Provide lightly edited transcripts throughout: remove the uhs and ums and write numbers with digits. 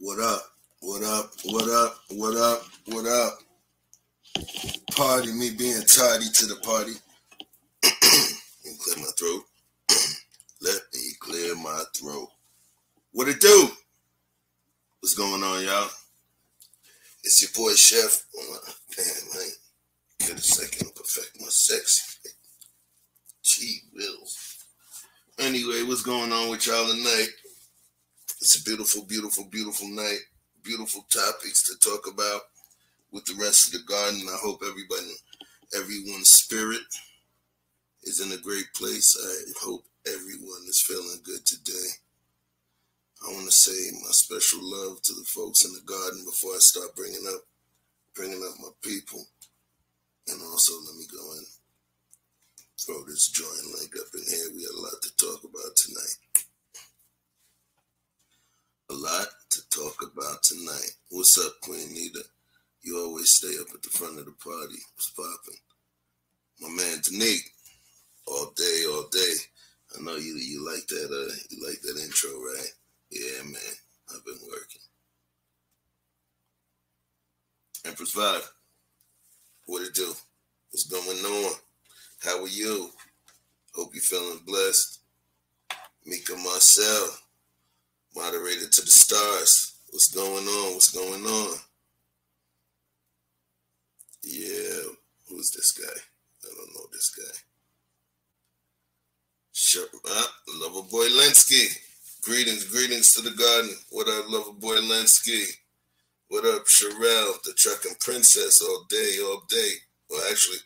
What up? What up? What up? What up? What up? Party, me being tardy to the party. Let me clear my throat. Let me clear my throat. What it do? What's going on, y'all? It's your boy Chef. Damn, I ain't get a second to perfect my sex. Gee wills. Anyway, what's going on with y'all tonight? It's a beautiful, beautiful, beautiful night. Beautiful topics to talk about with the rest of the garden. I hope everyone's spirit is in a great place. I hope everyone is feeling good today. I want to say my special love to the folks in the garden before I start bringing up my people. And also, let me go and throw this joint link up in here. We have a lot to talk about tonight. A lot to talk about tonight. What's up, Queen Nita? You always stay up at the front of the party. What's popping? My man Danique. All day, all day. I know you like that. You like that intro, right? Yeah, man. I've been working. Empress Vibe. What it do? What's going on? How are you? Hope you're feeling blessed. Mika Marcel, moderator to the stars. What's going on? What's going on? Yeah, who's this guy? I don't know this guy. Loverboy Lenski. Greetings to the garden. What up, Loverboy Lenski? What up, Sherelle, the trucking princess, all day. Well, actually,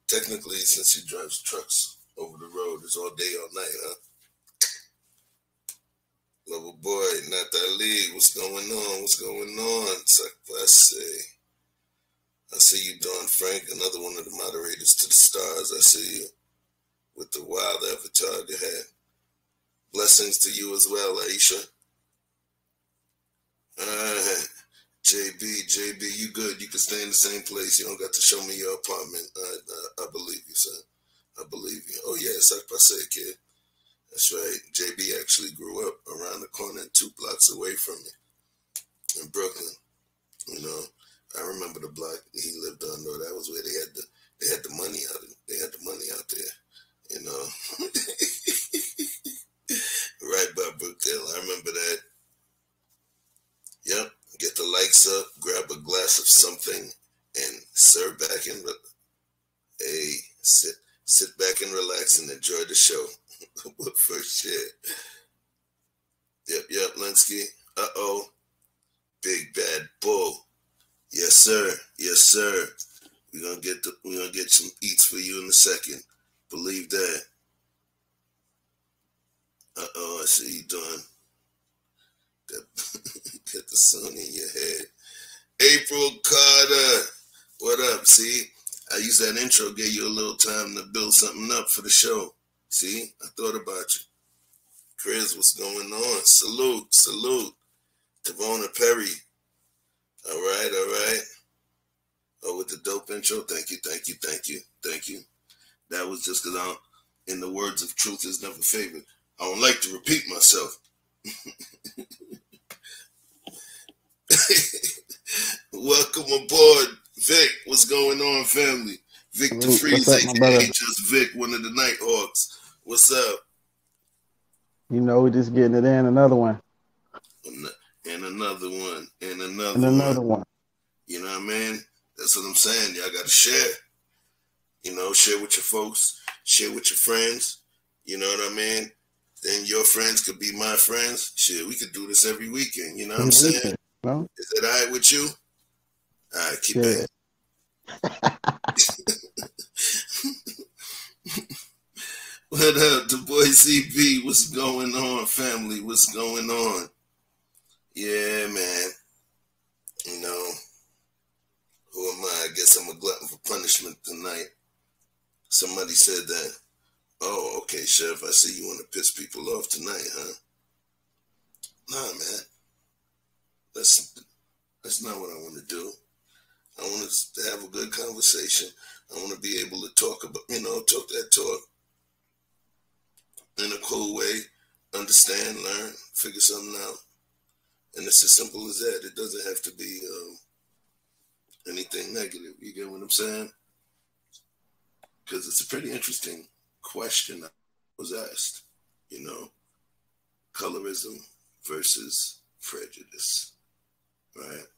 technically, since he drives trucks over the road, it's all day, all night, huh? Loverboy, Natalie, what's going on? What's going on? I see you, Dawn Frank, another one of the moderators to the stars. I see you with the wild avatar you had. Blessings to you as well, Aisha. JB, you good. You can stay in the same place. You don't got to show me your apartment. I believe you, son. I believe you. Oh, yeah, it's like I say, kid. That's right. JB actually grew up around the corner and 2 blocks away from me in Brooklyn. You know, I remember the block he lived on, though. That was where they had the money out. They had the money out there, you know. Right by Brookdale. I remember that. Yep. Get the lights up, grab a glass of something, and sit back and relax and enjoy the show. What first shit? Yep, Linsky. Big bad bull. Yes, sir. We're gonna get some eats for you in a second. Believe that. I see you doing. Get the sun in your head. April Carter. What up? See, I used that intro, gave you a little time to build something up for the show. See, I thought about you. Chris, what's going on? Salute. Tavona Perry. All right. Oh, with the dope intro. Thank you. That was just because in the words of truth is never favored. I don't like to repeat myself. Welcome aboard, Vic. What's going on, family? Vic DeFreeze, aka just Vic, one of the Nighthawks. What's up? You know, we're just getting it in. Another one. And another one. You know what I mean? That's what I'm saying. Y'all got to share. You know, share with your folks. Share with your friends. You know what I mean? Then your friends could be my friends. Shit, we could do this every weekend. You know what I'm saying? No? Is that all right with you? All right, keep it. What up, the boy CB? What's going on, family? What's going on? Yeah, man. You know, who am I? I guess I'm a glutton for punishment tonight. Somebody said that. Oh, okay, Chef, I see you want to piss people off tonight, huh? Nah, man. That's not what I want to do. I want us to have a good conversation. I want to be able to talk about, talk that talk in a cool way, understand, learn, figure something out. And it's as simple as that. It doesn't have to be anything negative. You get what I'm saying? Because it's a pretty interesting question I was asked. You know, colorism versus prejudice, right?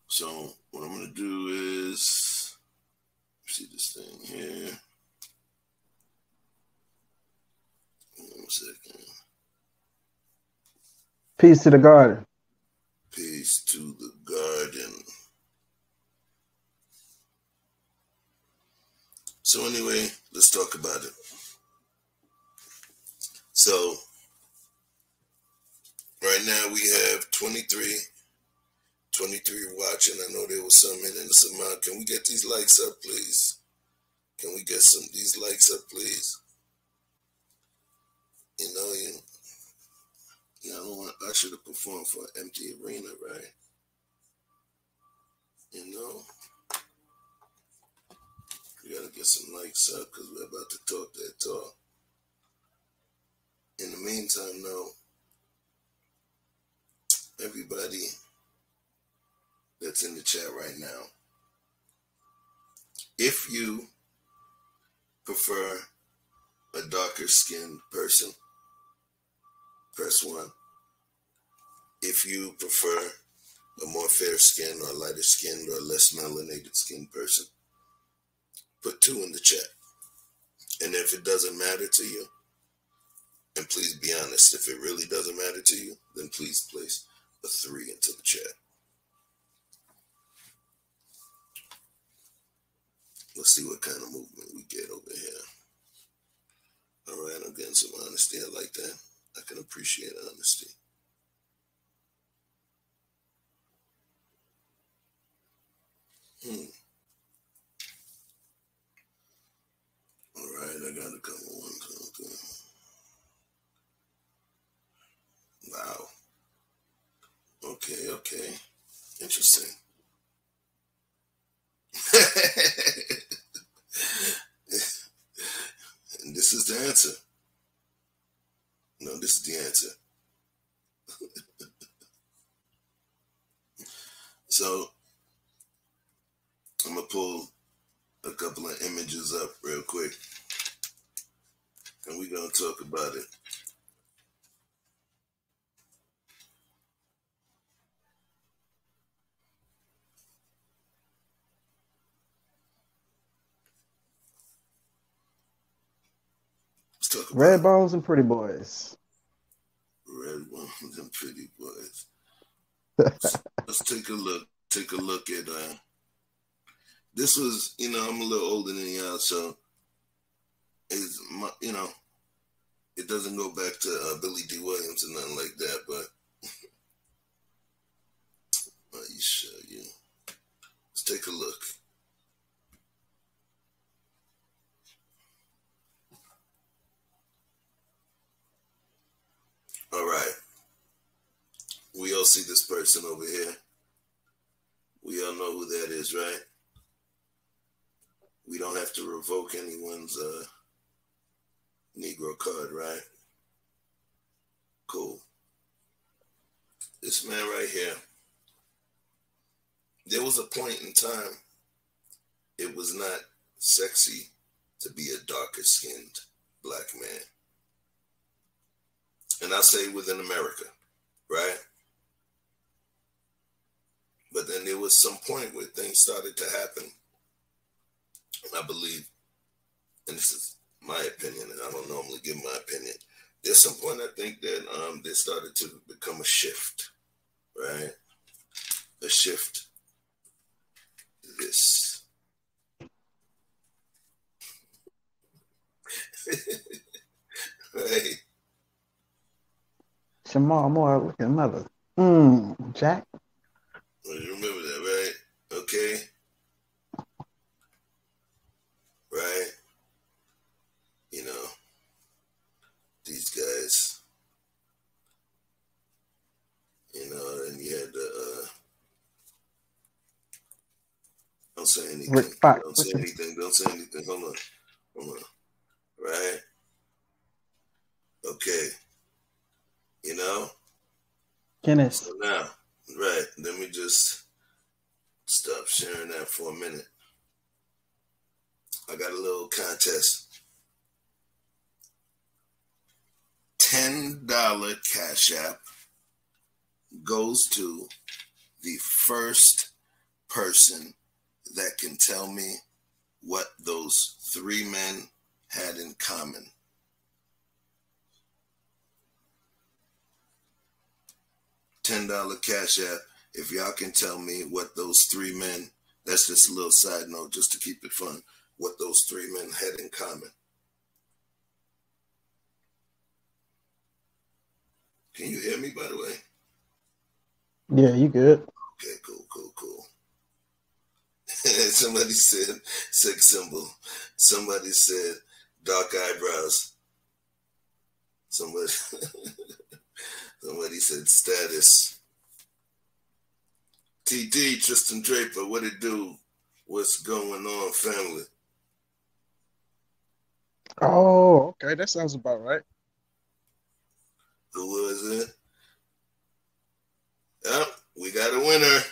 So what I'm going to do is, see this thing here. 1 second. Peace to the garden. Peace to the garden. So anyway, let's talk about it. So right now we have 23 watching. I know there was some in this amount. Can we get these likes up, please? Can we get these likes up, please? You know, I should have performed for an empty arena, right? You know, we gotta get some likes up because we're about to talk that talk. In the meantime, though, everybody that's in the chat right now, if you prefer a darker skinned person, press 1. If you prefer a more fair skinned or lighter skinned or less melanated skinned person, put 2 in the chat. And if it doesn't matter to you, and please be honest, if it really doesn't matter to you, then please place a 3 into the chat. Let's see what kind of movement we get over here. All right, I'm getting some honesty. I like that. I can appreciate honesty. All right, I got a couple ones. Okay. Wow. Okay. Interesting. And this is the answer. No, this is the answer. So, I'm going to pull a couple of images up real quick. And we're going to talk about it. Let's talk about Red Bones and Pretty Boys. Red Bones and Pretty Boys. Let's take a look. Take a look at this was, I'm a little older than y'all, so it's it doesn't go back to Billy D. Williams and nothing like that, but let me show you. Let's take a look. All right. We all see this person over here. We all know who that is, right? We don't have to revoke anyone's Negro card, right? Cool. This man right here, there was a point in time it was not sexy to be a darker skinned black man. And I say within America, right? But then there was some point where things started to happen. And I believe, and this is my opinion, and I don't normally give my opinion, there's some point I think that there started to become a shift, right? A shift. This. Right? Jamal Moore, look at mother. Jack. Well, you remember that, right? Okay. Right? These guys, and you had the, don't say anything. Rick Fox. Don't say anything. Hold on. Right? Okay. Kenneth. So now, right, let me just stop sharing that for a minute. I got a little contest. $10 Cash App goes to the first person that can tell me what those three men had in common. $10 Cash App. If y'all can tell me what those three men, that's just a little side note just to keep it fun, what those three men had in common. Can you hear me, by the way? Yeah, you good. Okay, cool. Somebody said sex symbol. Somebody said dark eyebrows. Somebody said status. TD, Tristan Draper, what it do? What's going on, family? Oh, okay. That sounds about right. Who was it? Yep, we got a winner.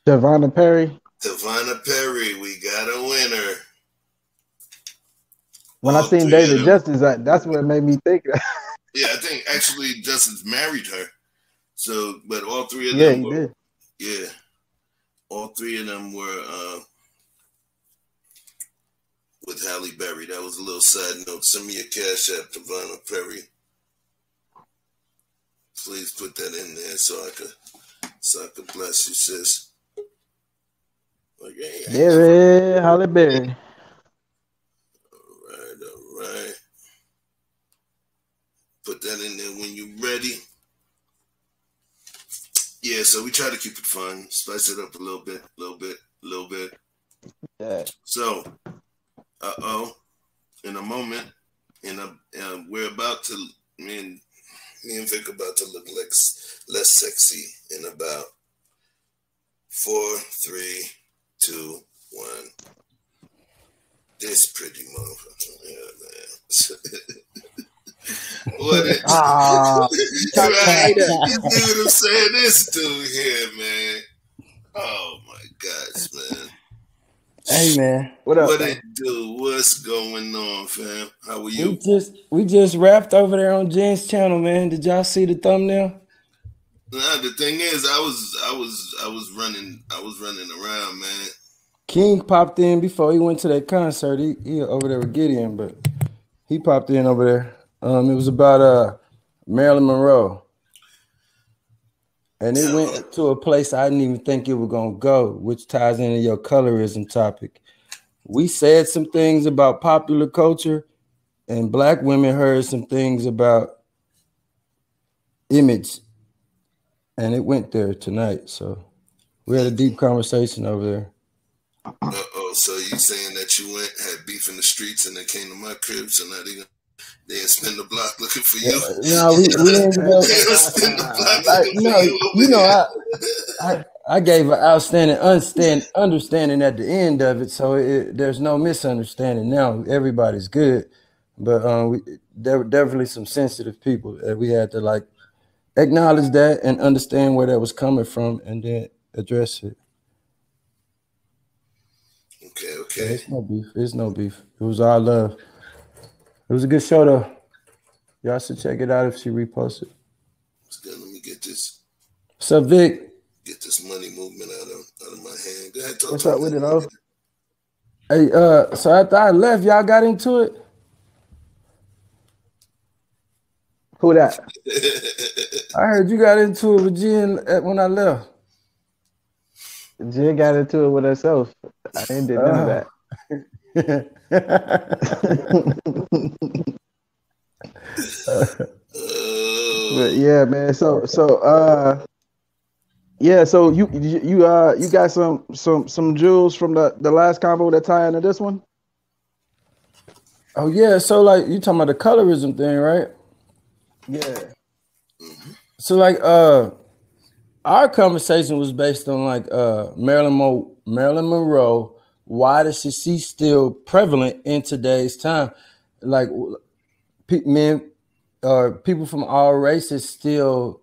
Devonna Perry. Tavana Perry, we got a winner. When I seen David Justice, that's what made me think. Yeah, I think actually Justice married her. So, but all three of Yeah, them he did. Yeah. All three of them were with Halle Berry. That was a little side note. Send me a Cash App to Vanna Perry. Please put that in there so I could bless you, sis. Like, Berry, Halle Berry. All right. Put that in there when you're ready. Yeah, so we try to keep it fun, spice it up a little bit. Yeah. So, in a moment, we're about to, me and Vic about to look less sexy in about 4, 3, 2, 1. This pretty motherfucker, yeah, man. What it? You see what I'm saying? This dude here, man. Oh my gosh, man. Hey man, what up? What it do? What's going on, fam? How are you? We just wrapped over there on Jen's channel, man. Did y'all see the thumbnail? Nah, the thing is, I was running around, man. King popped in before he went to that concert. He over there with Gideon, but he popped in over there. It was about Marilyn Monroe. And it went to a place I didn't even think it was gonna go, which ties into your colorism topic. We said some things about popular culture, and black women heard some things about image, and it went there tonight. So we had a deep conversation over there. So you saying that you had beef in the streets and they came to my crib, so now they didn't spin the block looking for you? No, we ended up. Spin the block looking for you. I gave an outstanding understanding at the end of it, so there's no misunderstanding now. Everybody's good, but there were definitely some sensitive people that we had to like acknowledge that and understand where that was coming from, and then address it. Okay. Yeah, it's no beef. It was all love. It was a good show though. Y'all should check it out if she reposted. Let me get this. What's up, Vic? Get this money movement out of my hand. Go ahead, What's up with it, though? Hey, so after I left, y'all got into it? Who that? I heard you got into it with Jen when I left. Jen got into it with herself. I ain't did none of that. But yeah, man. So you got some jewels from the last combo that tie into this one? Oh yeah, so like you talking about the colorism thing, right? Yeah. So like our conversation was based on like Marilyn Monroe. Why does she still prevalent in today's time? Like men or people from all races still,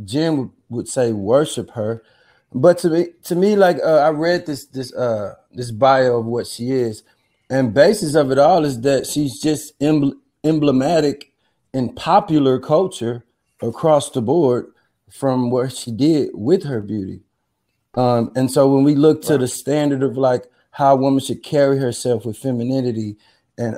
Jim would say, worship her. But to me, like I read this bio of what she is, and basis of it all is that she's just emblematic in popular culture across the board from what she did with her beauty. And so when we look to the standard of like how a woman should carry herself with femininity and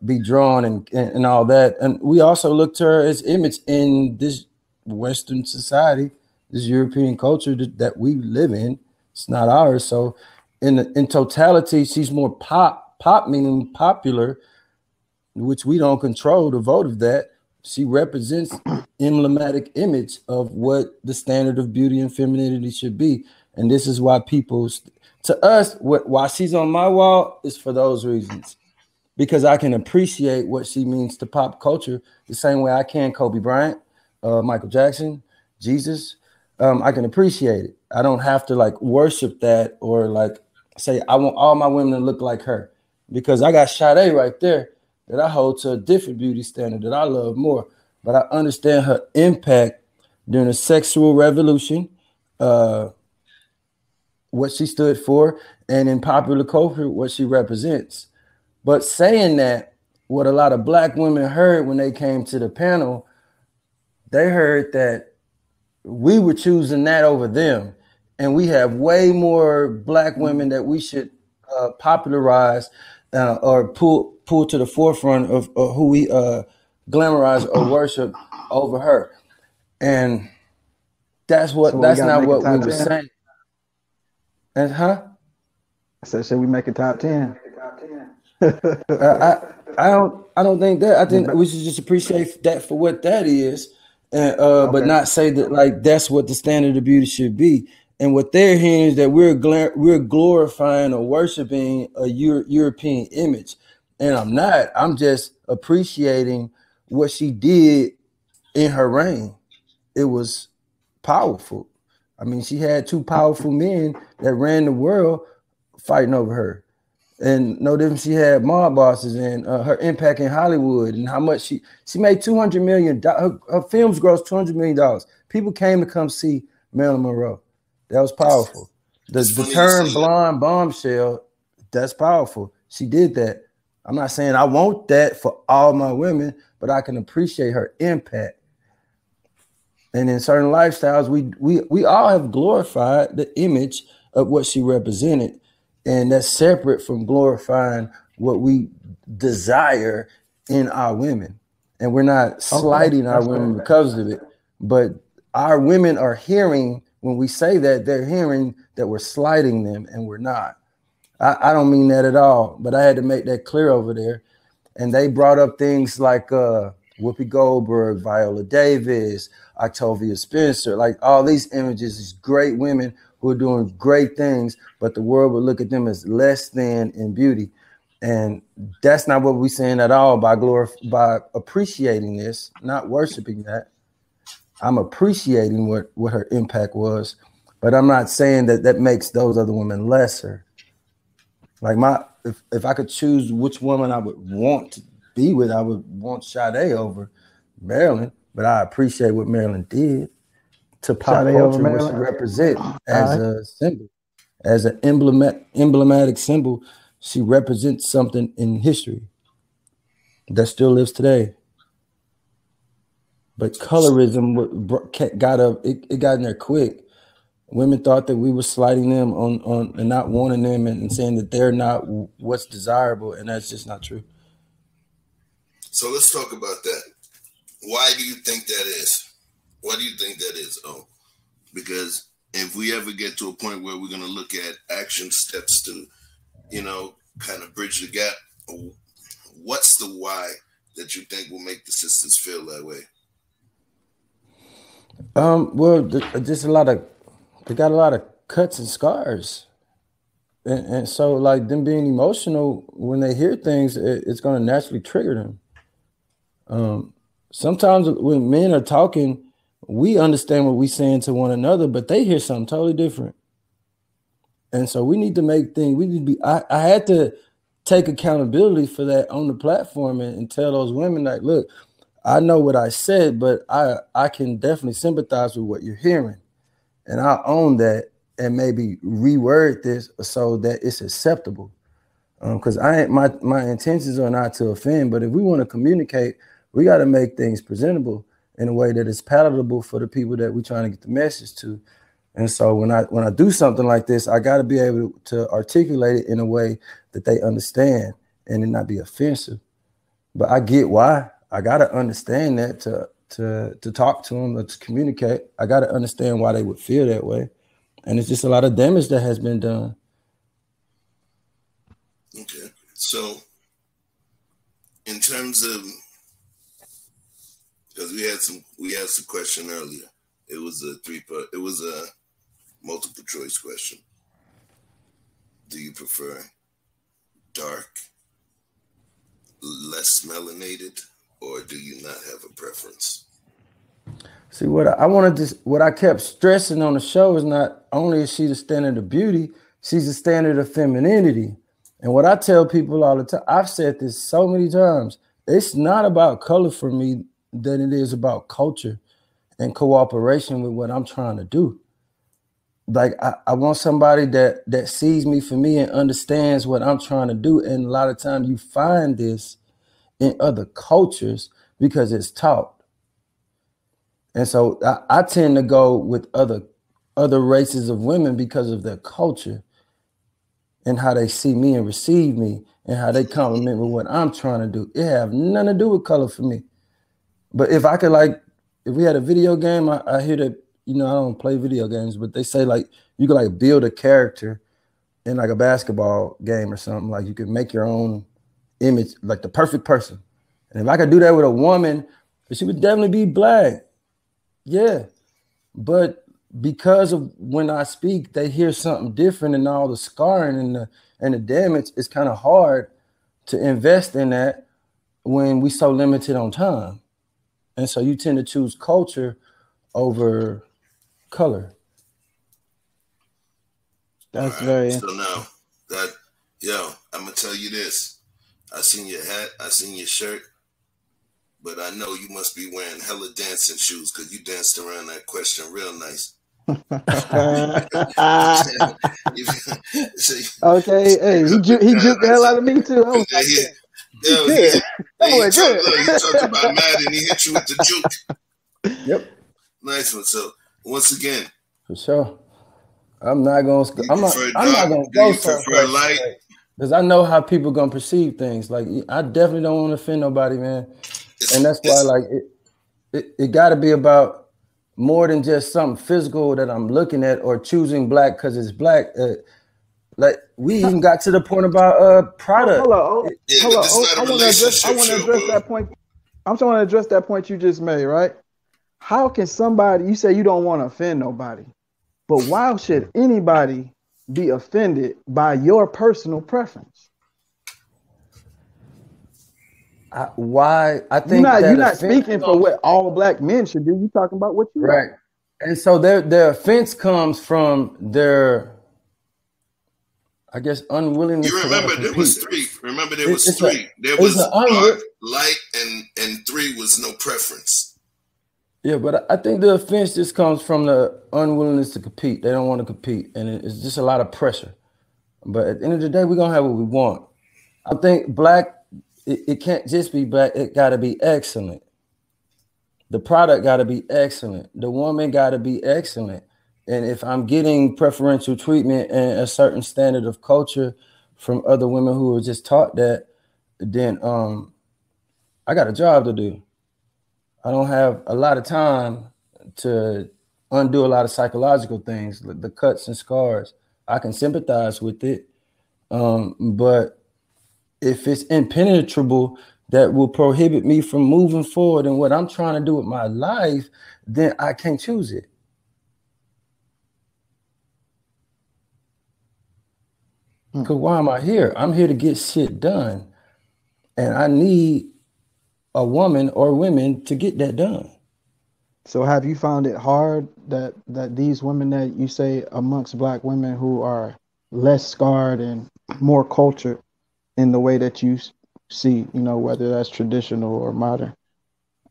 be drawn and all that, and we also look to her as image in this Western society, this European culture that we live in. It's not ours. So in totality, she's more pop meaning popular, which we don't control the vote of that. She represents emblematic image of what the standard of beauty and femininity should be. And this is why people, to us, why she's on my wall is for those reasons. Because I can appreciate what she means to pop culture the same way I can Kobe Bryant, Michael Jackson, Jesus. I can appreciate it. I don't have to like worship that or like say I want all my women to look like her, because I got Sade right there that I hold to a different beauty standard that I love more. But I understand her impact during the sexual revolution, what she stood for, and in popular culture, what she represents. But saying that, what a lot of Black women heard when they came to the panel, they heard that we were choosing that over them. And we have way more Black women that we should popularize or pull to the forefront of who we glamorize or worship over her. And that's not what we were saying. And I said, should we make a top 10? I don't think that. I think we should just appreciate that for what that is, and but not say that like that's what the standard of beauty should be. And what they're hearing is that we're glorifying or worshiping a European image, and I'm not. I'm just appreciating what she did in her reign. It was powerful. I mean, she had two powerful men that ran the world fighting over her. And no different, she had mob bosses and her impact in Hollywood and how much she made $200 million. Her films grossed $200 million. People came to come see Marilyn Monroe. That was powerful. The term blonde bombshell, that's powerful. She did that. I'm not saying I want that for all my women, but I can appreciate her impact. And in certain lifestyles, we all have glorified the image of what she represented. And that's separate from glorifying what we desire in our women. And we're not slighting our women because of it. But our women are hearing, when we say that, they're hearing that we're slighting them, and we're not. I don't mean that at all, but I had to make that clear over there. And they brought up things like Whoopi Goldberg, Viola Davis, Octavia Spencer, like all these images, these great women who are doing great things, but the world would look at them as less than in beauty. And that's not what we're saying at all by appreciating this, not worshiping that. I'm appreciating what her impact was, but I'm not saying that makes those other women lesser. Like if I could choose which woman I would want to be with, I would want Sade over Marilyn, but I appreciate what Marilyn did to pop culture, what she represents as a symbol, as an emblematic symbol. She represents something in history that still lives today. But colorism got in there quick. Women thought that we were slighting them on and not wanting them and saying that they're not what's desirable, and that's just not true. So let's talk about that. Why do you think that is? Why do you think that is? Oh, because if we ever get to a point where we're going to look at action steps to, kind of bridge the gap, what's the why that you think will make the sisters feel that way? Well, they got a lot of cuts and scars. And so like them being emotional when they hear things, it's going to naturally trigger them. Sometimes when men are talking, we understand what we're saying to one another, but they hear something totally different. And so we need to make things, I had to take accountability for that on the platform and tell those women like, look, I know what I said, but I can definitely sympathize with what you're hearing, and I own that, and maybe reword this so that it's acceptable. Because my intentions are not to offend, but if we want to communicate, we got to make things presentable in a way that is palatable for the people that we're trying to get the message to. And so when I do something like this, I got to be able to articulate it in a way that they understand and it not be offensive. But I get why. I got to understand that to talk to them or to communicate. I got to understand why they would feel that way. And it's just a lot of damage that has been done. Okay. So in terms of, because we had some question earlier. It was a multiple choice question. Do you prefer dark, less melanated, or do you not have a preference? See, what I kept stressing on the show is not only is she the standard of beauty, she's the standard of femininity. And what I tell people all the time, I've said this so many times, it's not about color for me than it is about culture and cooperation with what I'm trying to do. Like I want somebody that sees me for me and understands what I'm trying to do. And a lot of times you find this in other cultures because it's taught. And so I tend to go with other races of women because of their culture and how they see me and receive me and how they compliment with what I'm trying to do. It have nothing to do with color for me. But if I could, like, if we had a video game, I hear that, you know, I don't play video games, but they say like you could like build a character in like a basketball game or something. Like you could make your own image, like the perfect person. And if I could do that with a woman, she would definitely be black. Yeah. But because of when I speak, they hear something different and all the scarring and the damage, it's kind of hard to invest in that when we so limited on time. And so you tend to choose culture over color. That's very so now that, I'm gonna tell you this. I seen your hat, I seen your shirt, but I know you must be wearing hella dancing shoes because you danced around that question real nice. Okay, hey, he juked the hell out of me too. I was like, he talked about Madden, he hit you with the juke. Yep. Nice one. So once again, for sure, I'm not gonna go so light because I know how people gonna perceive things. Like I definitely don't want to offend nobody, man. And that's why, like, it got to be about more than just something physical that I'm looking at or choosing black because it's black. Like we even got to the point about product. Hold on. I want to address that point. I'm trying to address that point you just made, right? How can somebody, you say you don't want to offend nobody, but why should anybody be offended by your personal preference? I think you're not speaking for what all black men should do. You're talking about what you right. Like. And so their offense comes from their, I guess, unwillingness. You remember there was three. Remember there was three. There was dark, light, and three was no preference. Yeah, but I think the offense just comes from the unwillingness to compete. They don't want to compete, and it's just a lot of pressure. But at the end of the day, we're gonna have what we want. I think black. It can't just be black. It got to be excellent. The product got to be excellent. The woman got to be excellent. And if I'm getting preferential treatment and a certain standard of culture from other women who were just taught that, then I got a job to do. I don't have a lot of time to undo a lot of psychological things, the cuts and scars. I can sympathize with it, but if it's impenetrable that will prohibit me from moving forward in what I'm trying to do with my life, then I can't choose it. Because why am I here? I'm here to get shit done. And I need a woman or women to get that done. So have you found it hard that these women that you say amongst black women who are less scarred and more cultured in the way that you see, you know, whether that's traditional or modern,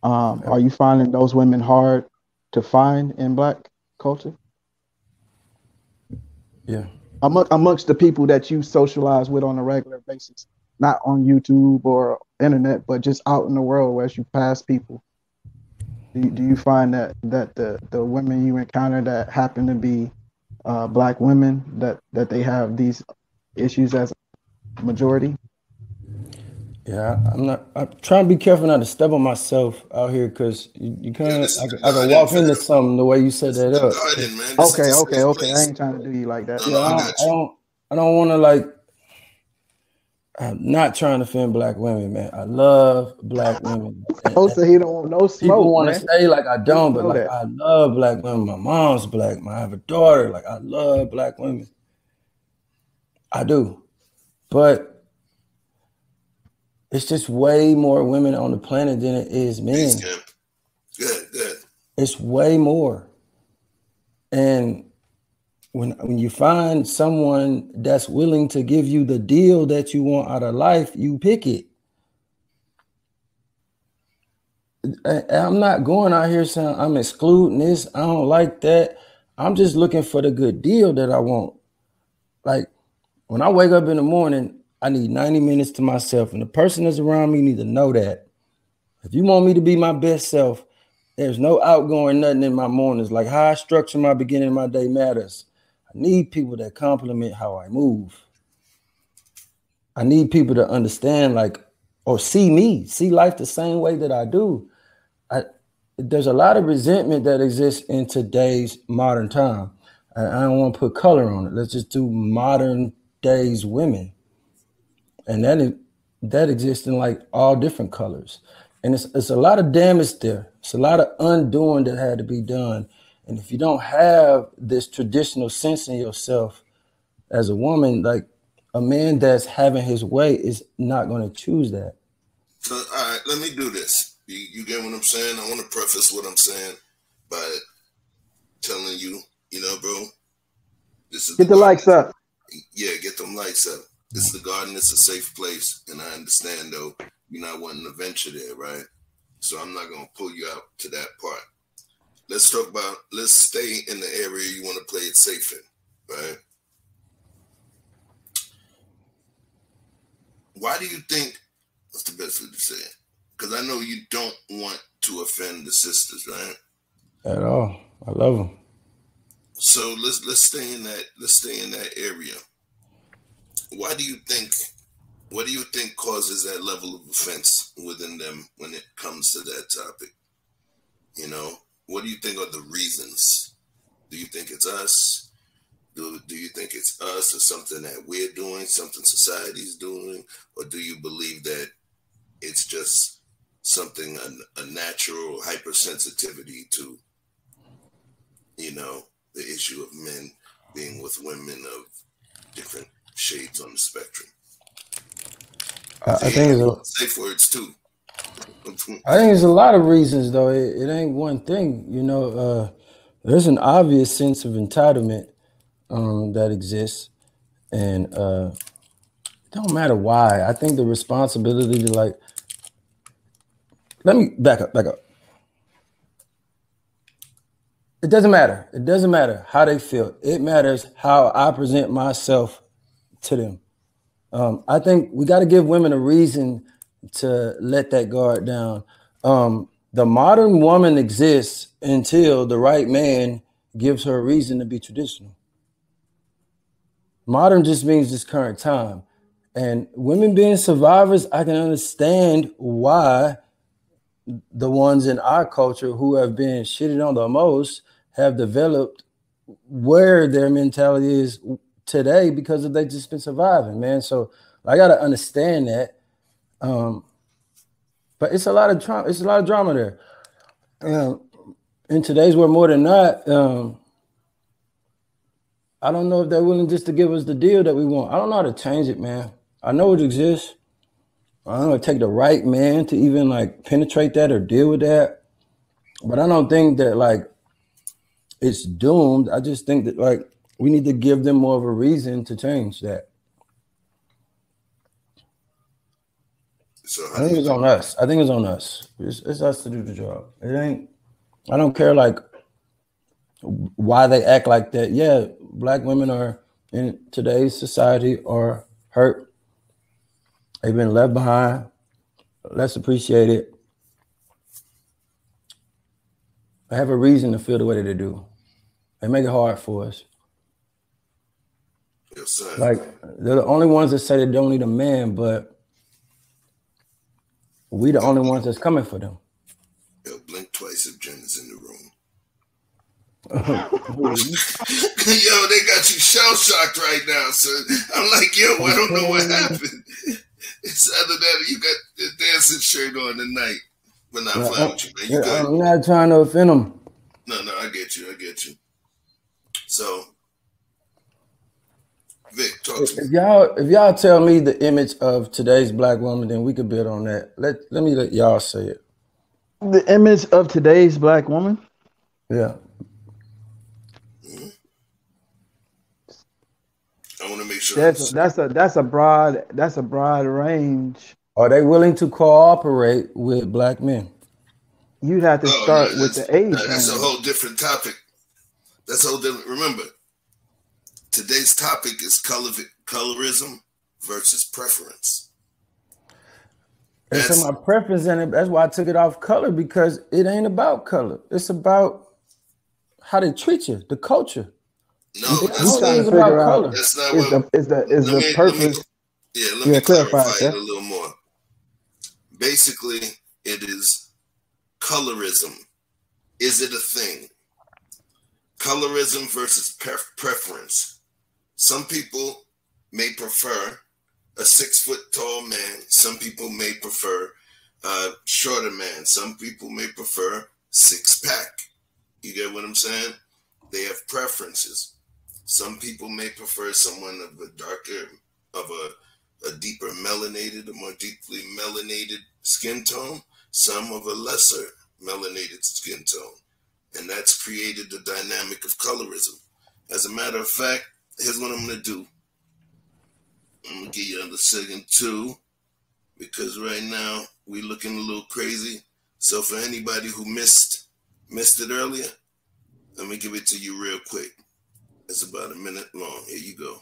Are you finding those women hard to find in Black culture? Yeah. Amongst the people that you socialize with on a regular basis, not on YouTube or internet, but just out in the world as you pass people. Do you find that the women you encounter that happen to be Black women that they have these issues as a majority? Yeah, I'm trying to be careful not to step on myself out here, because you kind of I can walk into something the way you set that up. Garden, man. Okay. I ain't trying to do you like that. Yeah, I don't want to, like. I'm not trying to offend Black women, man. I love Black women. Also, he don't want no smoke. People want to say like I don't, but like I love Black women. My mom's Black. I have a daughter. Like, I love Black women. I do, but it's just way more women on the planet than it is men. Good. It's way more. And when you find someone that's willing to give you the deal that you want out of life, you pick it. I'm not going out here saying I'm excluding this. I don't like that. I'm just looking for the good deal that I want. Like, when I wake up in the morning, I need 90 minutes to myself, and the person that's around me need to know that. If you want me to be my best self, there's no outgoing nothing in my mornings. Like, how I structure my beginning of my day matters. I need people that compliment how I move. I need people to understand, like, or see life the same way that I do. There's a lot of resentment that exists in today's modern time. I don't want to put color on it. Let's just do modern days women. And that exists in like all different colors. And it's a lot of damage there. It's a lot of undoing that had to be done. And if you don't have this traditional sense in yourself as a woman, like, a man that's having his way is not going to choose that. So, all right, let me do this. You get what I'm saying? I want to preface what I'm saying by telling you, bro, this is get the lights up. Yeah, get them lights up. This is the garden. It's a safe place. And I understand, though, you're not wanting to venture there, right? So I'm not going to pull you out to that part. Let's stay in the area you want to play it safe in, right? Why do you think, what's the best way to say it? Because I know you don't want to offend the sisters, right? At all. I love them. So let's stay in that area. What do you think causes that level of offense within them when it comes to that topic? What do you think are the reasons? Do you think it's us? Do you think it's us or something that we're doing, something society's doing? Or do you believe that it's just something, a natural hypersensitivity to, the issue of men being with women of different shades on the spectrum? I think it's safe words too. I think there's a lot of reasons, though. It ain't one thing. There's an obvious sense of entitlement that exists, and it don't matter why. I think the responsibility to, like, let me back up. It doesn't matter. It doesn't matter how they feel. It matters how I present myself to them. I think we got to give women a reason to let that guard down. The modern woman exists until the right man gives her a reason to be traditional. Modern just means this current time. And women being survivors, I can understand why the ones in our culture who have been shitted on the most have developed where their mentality is today because they've just been surviving, man. So I got to understand that. But it's a lot of trauma. It's a lot of drama there. In today's world, more than not, I don't know if they're willing just to give us the deal that we want. I don't know how to change it, man. I know it exists. I don't know, it take the right man to even like penetrate that or deal with that. But I don't think that like it's doomed. I just think that like we need to give them more of a reason to change that. So I think it's on us. I think it's on us. It's us to do the job. It ain't. I don't care like why they act like that. Yeah, black women are in today's society are hurt. They've been left behind. Let's appreciate it. They have a reason to feel the way that they do. They make it hard for us. Yes, sir. Like they're the only ones that say they don't need a man, but we the only ones that's coming for them. Yo, blink twice if Jen is in the room. Yo, they got you shell shocked right now, so I'm like, yo, I don't know what happened. It's either that or you got the dancing shirt on tonight. But not flying with you, man. You good. I'm not trying to offend them. No, I get you. So, Vic, talk to me. If y'all tell me the image of today's black woman, then we could build on that. Let me let y'all say it. The image of today's black woman? Yeah. I want to make sure that's a broad range. Are they willing to cooperate with black men? You'd have to start with the age. That's a whole different topic. That's a whole different. Remember, today's topic is colorism versus preference. It's my preference in it. That's why I took it off color, because it ain't about color. It's about how they treat you, the culture. No, that's not about color. That's not what. Is the purpose? Let me clarify it a little more. Basically, it is colorism. Is it a thing? Colorism versus preference. Some people may prefer a 6 foot tall man. Some people may prefer a shorter man. Some people may prefer 6-pack. You get what I'm saying? They have preferences. Some people may prefer someone of a darker, of a deeper melanated, a more deeply melanated skin tone. Some of a lesser melanated skin tone. And that's created the dynamic of colorism. As a matter of fact, here's what I'm going to do. I'm going to give you another second too, because right now we're looking a little crazy. So for anybody who missed it earlier, let me give it to you real quick. It's about a minute long. Here you go.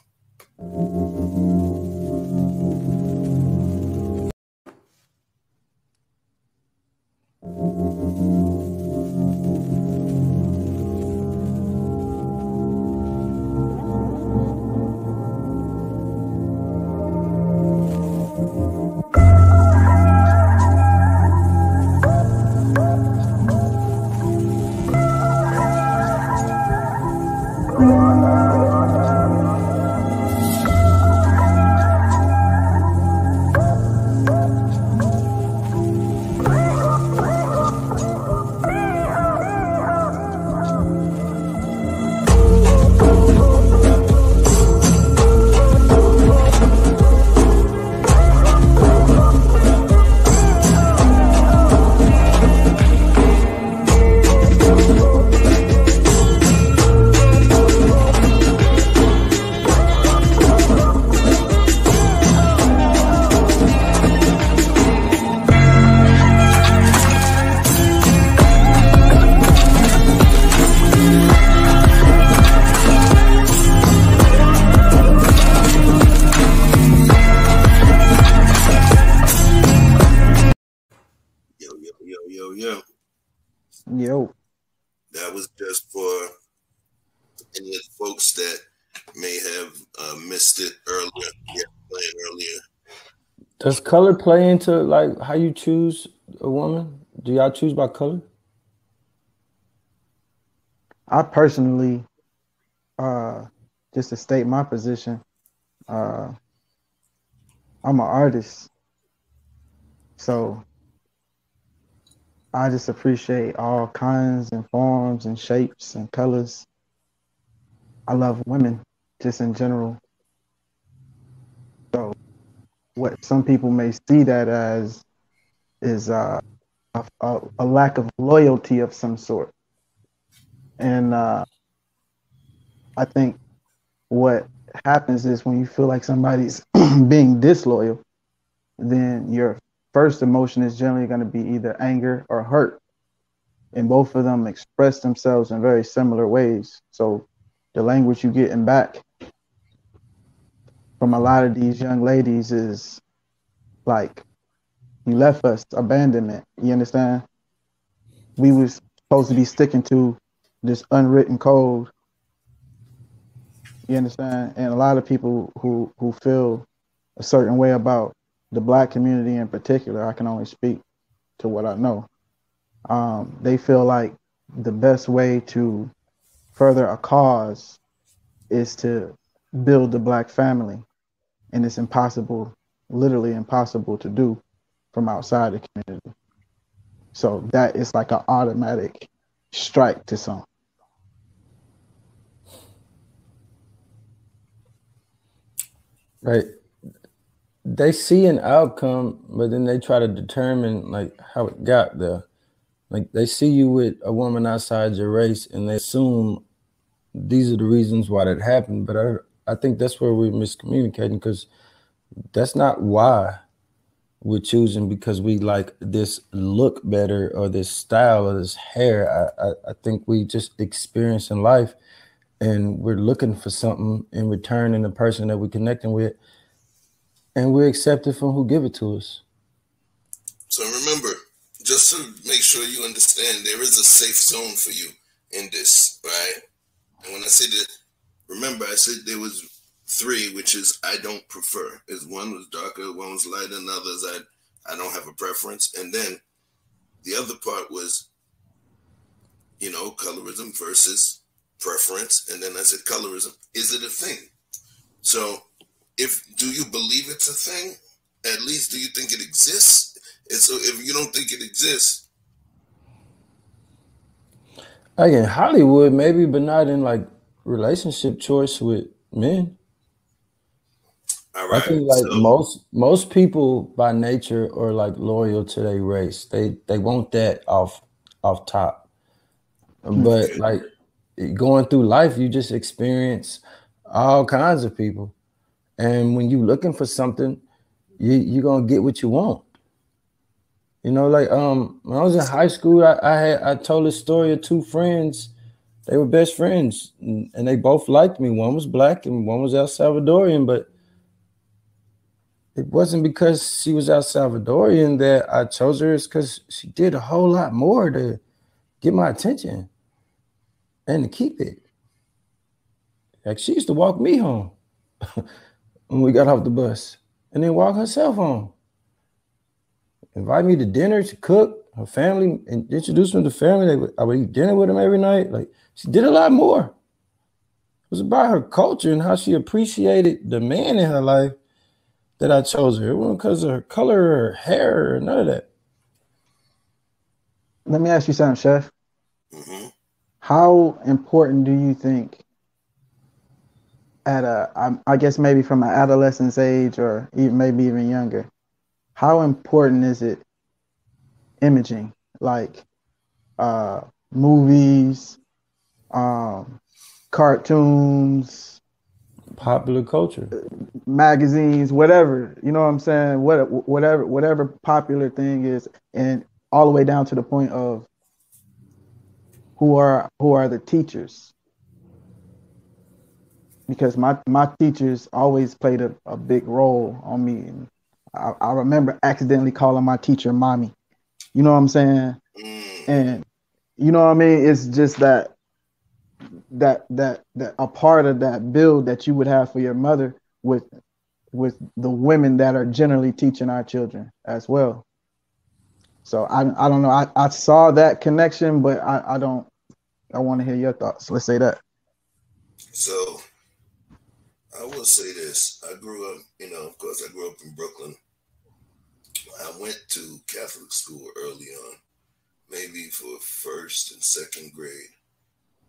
Yo. That was just for any of the folks that may have missed it earlier. Yeah, playing earlier. Does color play into like how you choose a woman? Do y'all choose by color? I personally, just to state my position, I'm an artist. So I just appreciate all kinds and forms and shapes and colors. I love women just in general. So what some people may see that as is a lack of loyalty of some sort. And I think what happens is when you feel like somebody's being disloyal, then you're first emotion is generally going to be either anger or hurt. And both of them express themselves in very similar ways. So the language you're getting back from a lot of these young ladies is like, you left us, abandonment. You understand? We was supposed to be sticking to this unwritten code. You understand? And a lot of people who feel a certain way about the Black community in particular, I can only speak to what I know. They feel like the best way to further a cause is to build the Black family. And it's impossible, literally impossible to do from outside the community. So that is like an automatic strike to some. Right. They see an outcome, but then they try to determine like how it got there. Like they see you with a woman outside your race and they assume these are the reasons why that happened. But I think that's where we're miscommunicating, because that's not why we're choosing because we like this look better or this style or this hair. I think we just experience in life and we're looking for something in return in the person that we're connecting with, and we accept it from who give it to us. So remember, just to make sure you understand, there is a safe zone for you in this, right? And when I say that, remember I said there was 3, which is I don't prefer. Is one was darker, one was lighter, and others I don't have a preference. And then the other part was, colorism versus preference. And then I said colorism, is it a thing? So do you believe it's a thing? At least do you think it exists? And so if you don't think it exists. Like in Hollywood, maybe, but not in like relationship choice with men. All right. I think like most people by nature are like loyal to their race. They want that off top. But like going through life, you just experience all kinds of people. And when you're looking for something, you're gonna get what you want. Like when I was in high school, I told a story of 2 friends. They were best friends and they both liked me. One was Black and one was El Salvadorian, but it wasn't because she was El Salvadorian that I chose her. It's because she did a whole lot more to get my attention and to keep it. Like she used to walk me home when we got off the bus and then walk herself home. Invite me to dinner, to cook, her family, and introduce me to family. I would eat dinner with them every night. Like she did a lot more. It was about her culture and how she appreciated the man in her life that I chose her. It wasn't because of her color or her hair or none of that. Let me ask you something, Chef. Mm-hmm. How important do you think I guess maybe from an adolescence age or maybe even younger, how important is it imaging, like movies, cartoons, popular culture, magazines, whatever, you know what I'm saying? Whatever popular thing is, and all the way down to the point of who are the teachers. Because my teachers always played a big role on me. And I remember accidentally calling my teacher mommy. You know what I'm saying? And you know what I mean? It's just that a part of that build that you would have for your mother with the women that are generally teaching our children as well. So I don't know. I saw that connection, but I want to hear your thoughts. Let's say that. So I will say this. I grew up, of course I grew up in Brooklyn. I went to Catholic school early on, maybe for 1st and 2nd grade.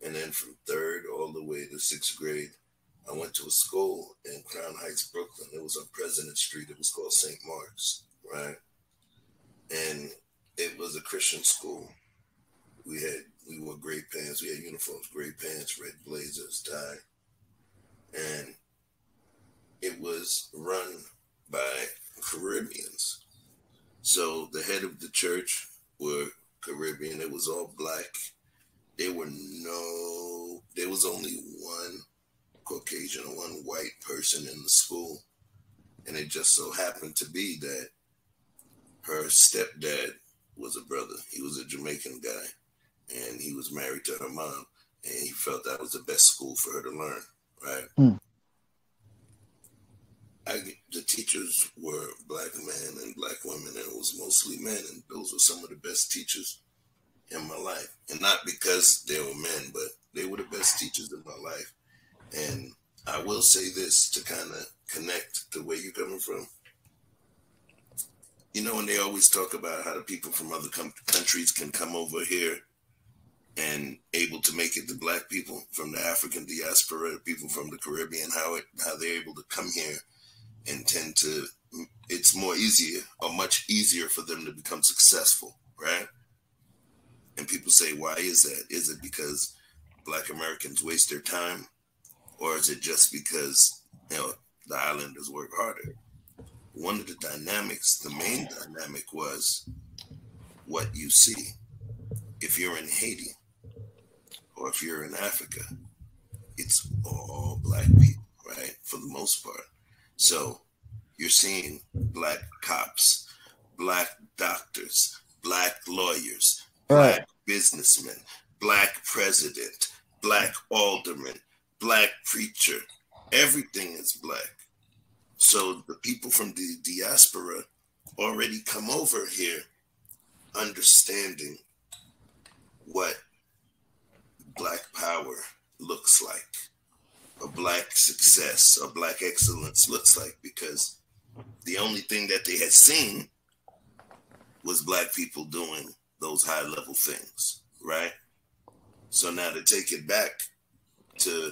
And then from 3rd all the way to 6th grade, I went to a school in Crown Heights, Brooklyn. It was on President Street. It was called St. Mark's, right? And it was a Christian school. We wore gray pants. We had uniforms, gray pants, red blazers, tie. And it was run by Caribbeans. So the head of the church were Caribbean. It was all black. There was only one Caucasian or one white person in the school. And it just so happened to be that her stepdad was a brother. He was a Jamaican guy, and he was married to her mom, and he felt that was the best school for her to learn, right? The teachers were black men and black women, and it was mostly men, and those were some of the best teachers in my life. And not because they were men, but they were the best teachers in my life. And I will say this to kind of connect to where you're coming from. You know, when they always talk about how the people from other countries can come over here and able to make it, the black people from the African diaspora, people from the Caribbean, how they're able to come here and tend to, it's more easier or much easier for them to become successful, right? And people say, why is that? Is it because black Americans waste their time? Or is it just because, you know, the islanders work harder? One of the dynamics, the main dynamic was what you see. If you're in Haiti or if you're in Africa, it's all black people, right? For the most part. So you're seeing black cops, black doctors, black lawyers, black businessmen, black president, black alderman, black preacher. Everything is black. So the people from the diaspora already come over here understanding what black power looks like, or black success, or black excellence looks like, because the only thing that they had seen was black people doing those high level things, right? So now to take it back to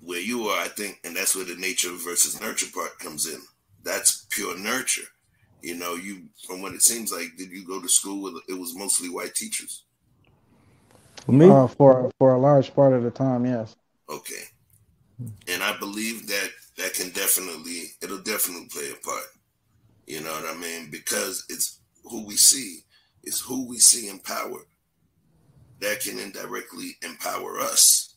where you are, I think, and that's where the nature versus nurture part comes in. That's pure nurture. You know, you, from what it seems like, did you go to school with, it was mostly white teachers? Me? For a large part of the time, yes. Okay. And I believe that it'll definitely play a part. You know what I mean? Because it's who we see in power that can indirectly empower us.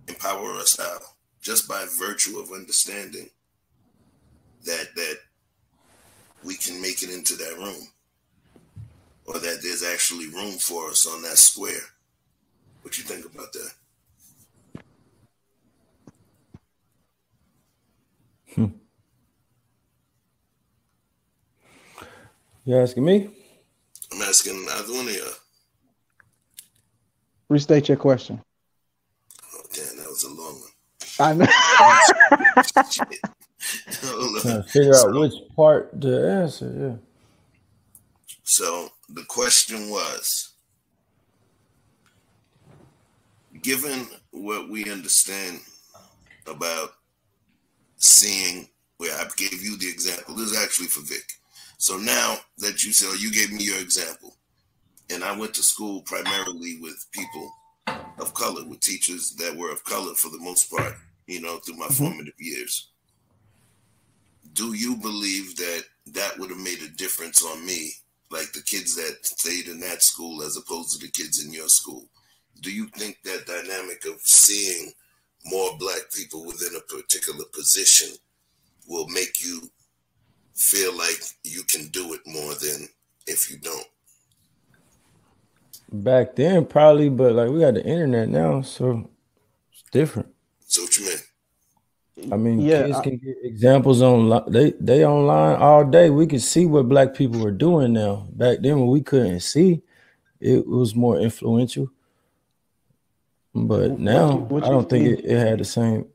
Empower us how? Just by virtue of understanding that we can make it into that room, or that there's actually room for us on that square. What you think about that? You asking me? I'm asking either one of you. Restate your question. Oh, damn, that was a long one. I know. Trying to figure out which part to answer, yeah. So the question was, given what we understand about seeing, where I gave you the example, this is actually for Vic. So now that you said, you gave me your example, and I went to school primarily with people of color, with teachers that were of color for the most part, you know, through my formative years. Do you believe that would have made a difference on me, like the kids that stayed in that school as opposed to the kids in your school? Do you think that dynamic of seeing more black people within a particular position will make you feel like you can do it more than if you don't? Back then, probably, but like we got the internet now, so it's different. So what you mean? I mean, kids can get examples online. They online all day. We can see what black people were doing now. Back then, when we couldn't see, it was more influential. But now, I don't think it had the same.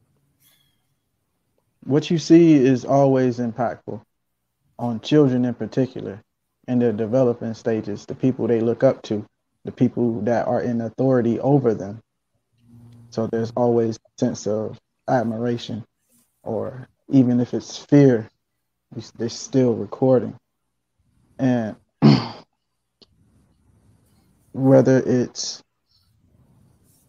What you see is always impactful on children in particular, in their developing stages, the people they look up to, the people that are in authority over them. So there's always a sense of admiration, or even if it's fear, they're still recording. And whether it's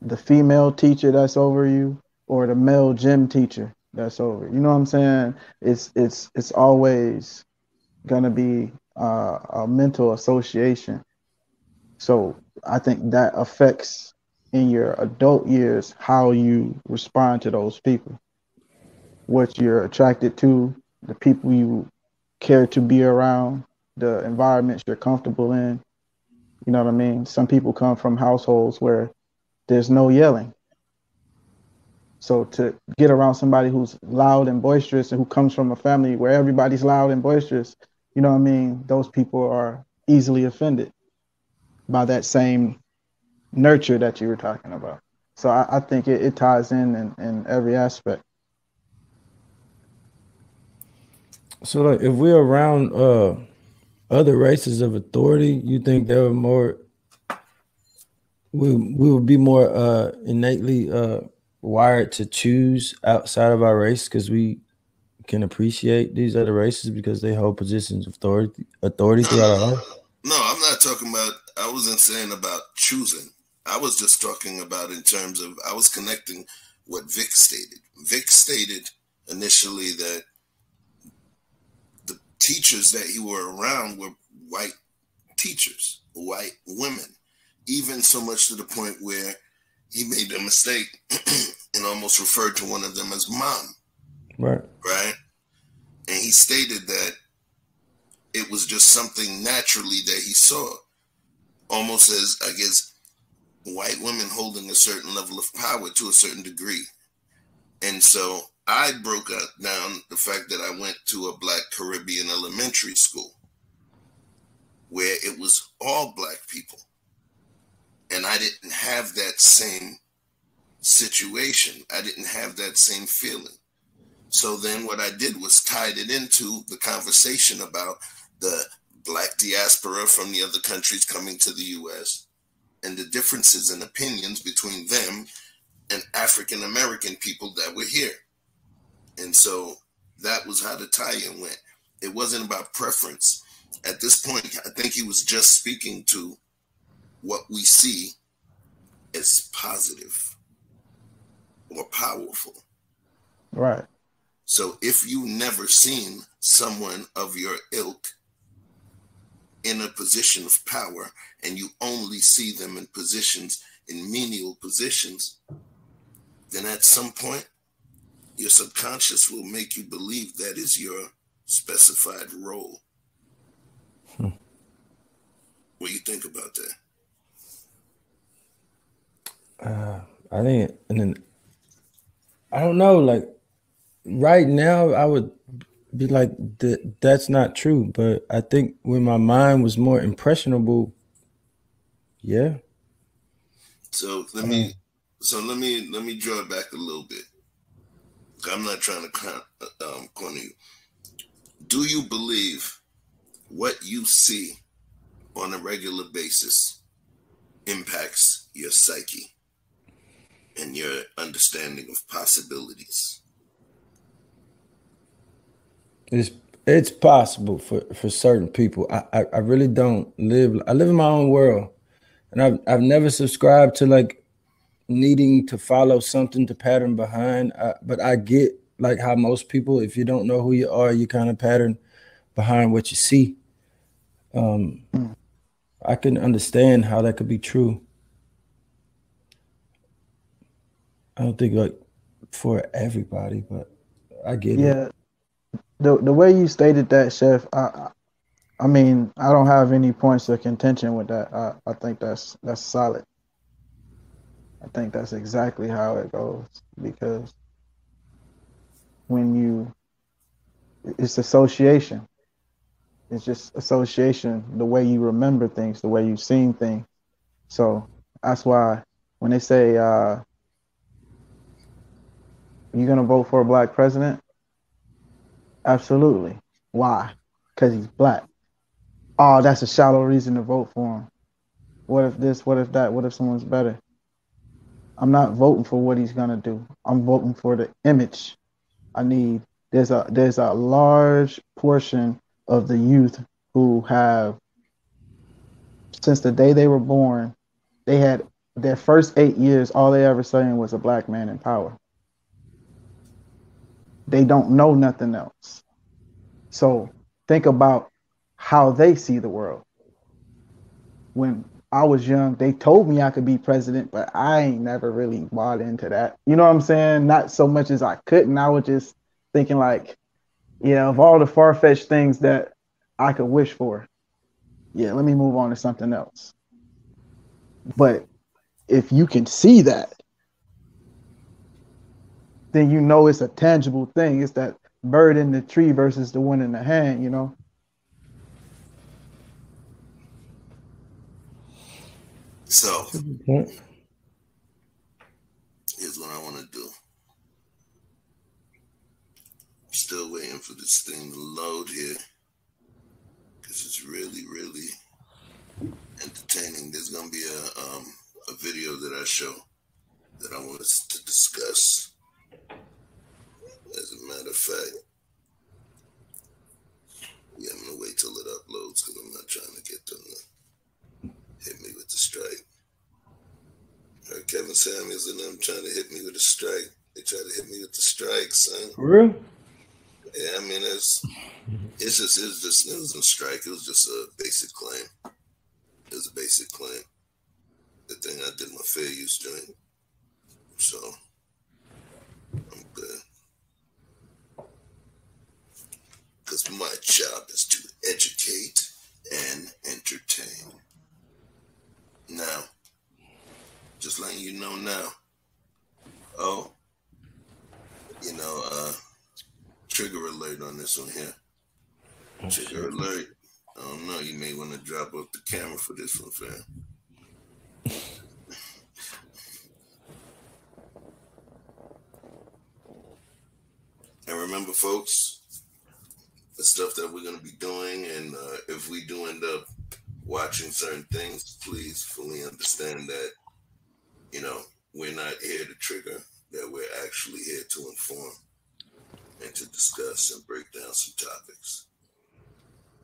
the female teacher that's over you or the male gym teacher that's over, you know what I'm saying? It's always gonna be a mental association. So I think that affects in your adult years how you respond to those people, what you're attracted to, the people you care to be around, the environments you're comfortable in. You know what I mean? Some people come from households where there's no yelling. So to get around somebody who's loud and boisterous and who comes from a family where everybody's loud and boisterous, you know what I mean? Those people are easily offended by that same nurture that you were talking about. So I think it ties in every aspect. So like if we're around other races of authority, you think they were more we would be more innately wired to choose outside of our race because we can appreciate these other races because they hold positions of authority throughout our life? No, I'm not talking about, I wasn't saying about choosing. I was just talking about in terms of, I was connecting what Vic stated. Vic stated initially that the teachers that he were around were white teachers, white women, even so much to the point where he made a mistake and almost referred to one of them as mom. Right. Right. And he stated that it was just something naturally that he saw, almost as, I guess, white women holding a certain level of power to a certain degree. And so I broke down the fact that I went to a Black Caribbean elementary school where it was all Black people. And I didn't have that same situation. I didn't have that same feeling. So then what I did was tied it into the conversation about the Black diaspora from the other countries coming to the U.S. and the differences in opinions between them and African American people that were here. And so that was how the tie-in went. It wasn't about preference. At this point, I think he was just speaking to what we see as positive or powerful. Right. So if you never seen someone of your ilk in a position of power and you only see them in positions, in menial positions, then at some point your subconscious will make you believe that is your specified role. What do you think about that? I think, and then I don't know, like right now I would be like, that's not true. But I think when my mind was more impressionable, yeah. So let me draw it back a little bit. I'm not trying to corner you. Do you believe what you see on a regular basis impacts your psyche and your understanding of possibilities? It's possible for certain people. I really don't live. I live in my own world, and I've never subscribed to like needing to follow something to pattern behind. But I get like how most people, if you don't know who you are, you kind of pattern behind what you see. I can understand how that could be true. I don't think like for everybody, but I get it. Yeah, the way you stated that, Chef, I mean, I don't have any points of contention with that. I think that's solid. I think that's exactly how it goes, because it's association. It's just association, the way you remember things, the way you've seen things. So that's why when they say, you're going to vote for a Black president? Absolutely. Why? Because he's Black. Oh, that's a shallow reason to vote for him. What if this? What if that? What if someone's better? I'm not voting for what he's going to do. I'm voting for the image I need. There's a large portion of the youth who have, since the day they were born, they had their first 8 years, all they ever saying was a Black man in power. They don't know nothing else. So think about how they see the world. When I was young, they told me I could be president, but I ain't never really bought into that. You know what I'm saying? Not so much as I couldn't. I was just thinking like, yeah, of all the far-fetched things that I could wish for, yeah, let me move on to something else. But if you can see that, then you know it's a tangible thing. It's that bird in the tree versus the one in the hand, you know? So, here's what I want to do. I'm still waiting for this thing to load here because it's really, really entertaining. There's going to be a video that I show that I want us to discuss. As a matter of fact, yeah, I'm going to wait till it uploads because I'm not trying to get them to hit me with the strike. Kevin Samuels and them trying to hit me with a strike. They try to hit me with the strike, son. For real? Yeah, I mean, it wasn't a strike. It was just a basic claim. It was a basic claim. The thing I did my fair use joint. So, I'm good. Because my job is to educate and entertain. Now, just letting you know now. Oh, trigger alert on this one here. Trigger alert. I don't know. You may want to drop off the camera for this one, fam. And remember, folks, the stuff that we're going to be doing, and if we do end up watching certain things, please fully understand that, we're not here to trigger, that we're actually here to inform and to discuss and break down some topics.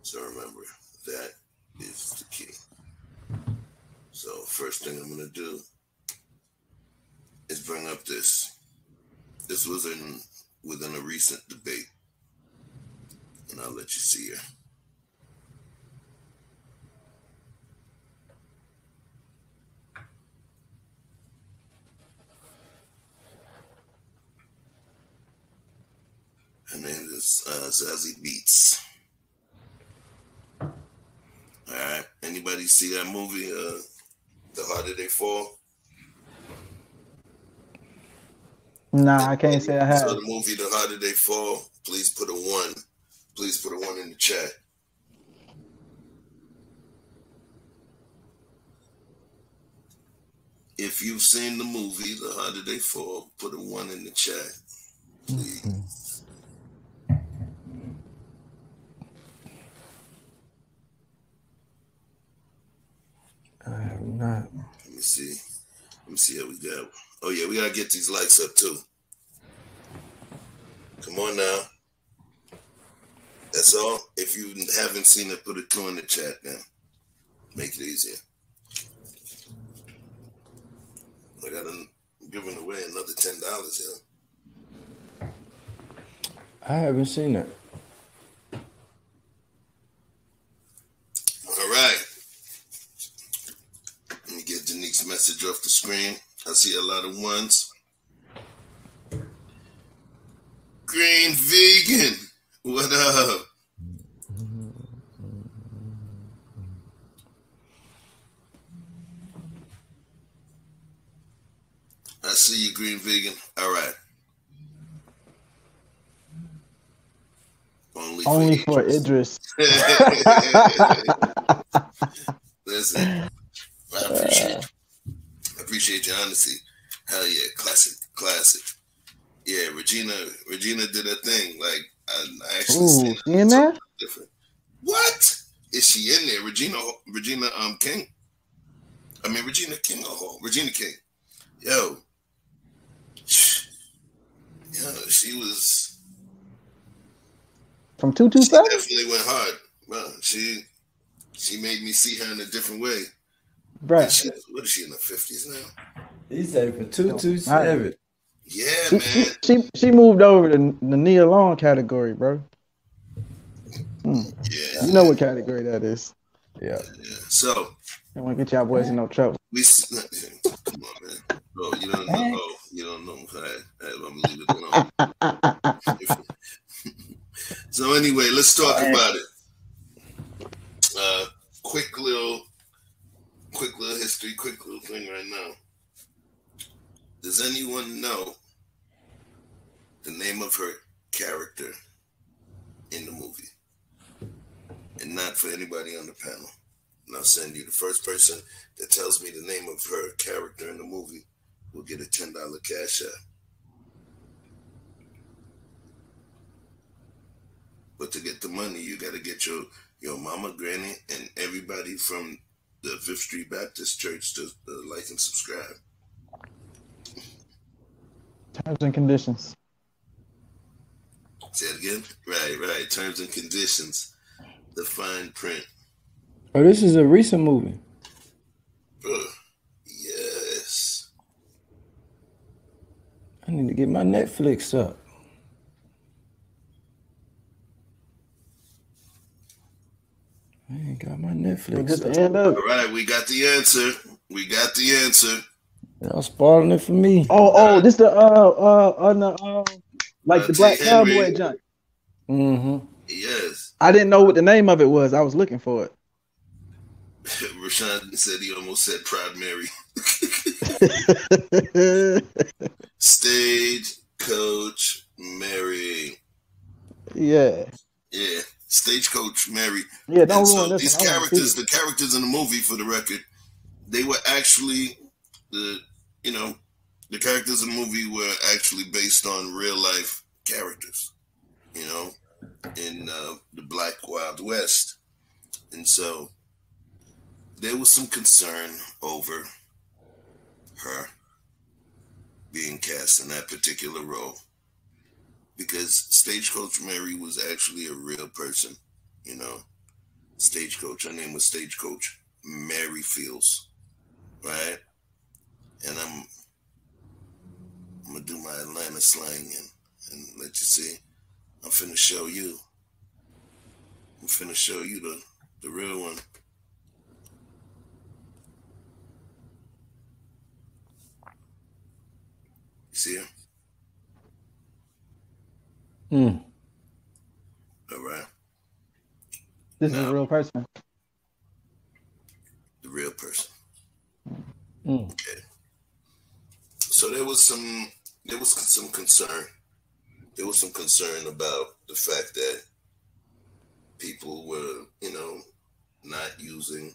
So remember, that is the key. So first thing I'm going to do is bring up this. This was within a recent debate, and I'll let you see here. Her name is Zazie Beetz. All right. Anybody see that movie, The Harder They Fall? Nah, I can't say I have. So the movie The Harder They Fall, please put a 1. Please put a 1 in the chat. If you've seen the movie The Harder They Fall, put a 1 in the chat. Please. I have not. Let me see how we go. Oh yeah, we gotta get these likes up too. Come on now. That's all. If you haven't seen it, put a 2 in the chat now. Make it easier. I got giving away another $10 here. I haven't seen it. All right. Let me get Denique's message off the screen. I see a lot of 1s. Green Vegan, what up? I see you, Green Vegan. All right. Only for Idris. Listen, I appreciate your honesty. Hell yeah, classic. Yeah, Regina did a thing. Like I actually see she in there? Different. What is she in there? Regina King. I mean Regina King. Oh, Regina King. Yo, she was from 227. Definitely went hard. Well, she made me see her in a different way. Right. What is she in the 50s now? He said for 227. Yeah, man. She moved over to the knee alone category, bro. Yeah. You know what category that is. Yeah. So I want to get y'all boys in no trouble. Come on, man. Bro, you don't know. Oh, you don't know. All right. I'm gonna leave it alone. So anyway, let's talk about it. Quick little history, quick little thing right now. Does anyone know the name of her character in the movie? And not for anybody on the panel. And I'll send you the first person that tells me the name of her character in the movie will get a $10 cash app. But to get the money, you got to get your mama, granny, and everybody from the Fifth Street Baptist Church to like and subscribe. Terms and conditions. Say it again? Right. Terms and conditions. The fine print. Oh, this is a recent movie. Yes. I need to get my Netflix up. I ain't got my Netflix up. All right, we got the answer. Y'all spoiling it for me. Oh, this the like the Black Cowboy junk. Mm-hmm. Yes. I didn't know what the name of it was. I was looking for it. Rashawn said he almost said Proud Mary. Stagecoach Mary. Yeah. Stagecoach Mary. Yeah, don't ruin this. So these characters, the characters in the movie, for the record, they were actually the characters in the movie were actually based on real life characters, in the Black Wild West. And so there was some concern over her being cast in that particular role because Stagecoach Mary was actually a real person, Stagecoach. Her name was Stagecoach Mary Fields, right? And I'm gonna do my Atlanta slang and let you see. I'm finna show you the real one. You see her? All right. This is a real person. The real person. Okay. So there was some concern. There was some concern about the fact that people were, not using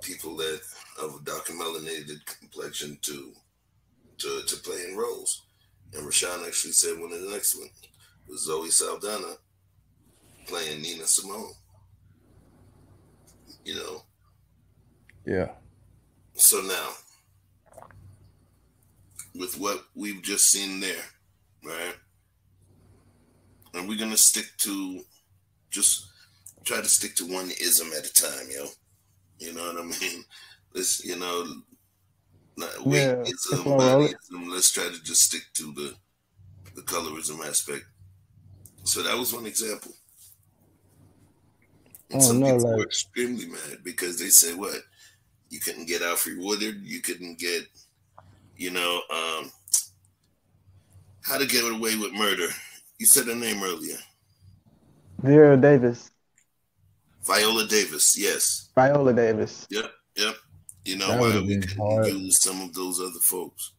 people that of a dark and melanated complexion to play in roles. And Rashawn actually said one of the next one was Zoe Saldana playing Nina Simone. Yeah. So now, with what we've just seen there, right? And we're gonna just try to stick to one ism at a time, You know what I mean? Let's, weightism, bodyism. Let's try to just stick to the colorism aspect. So that was one example. And some people were extremely mad because they said, what? You couldn't get Alfre Woodard. You couldn't get, How to Get Away with Murder. You said her name earlier. Viola Davis. Viola Davis, yes. Viola Davis. Yep. You know why we couldn't use some of those other folks.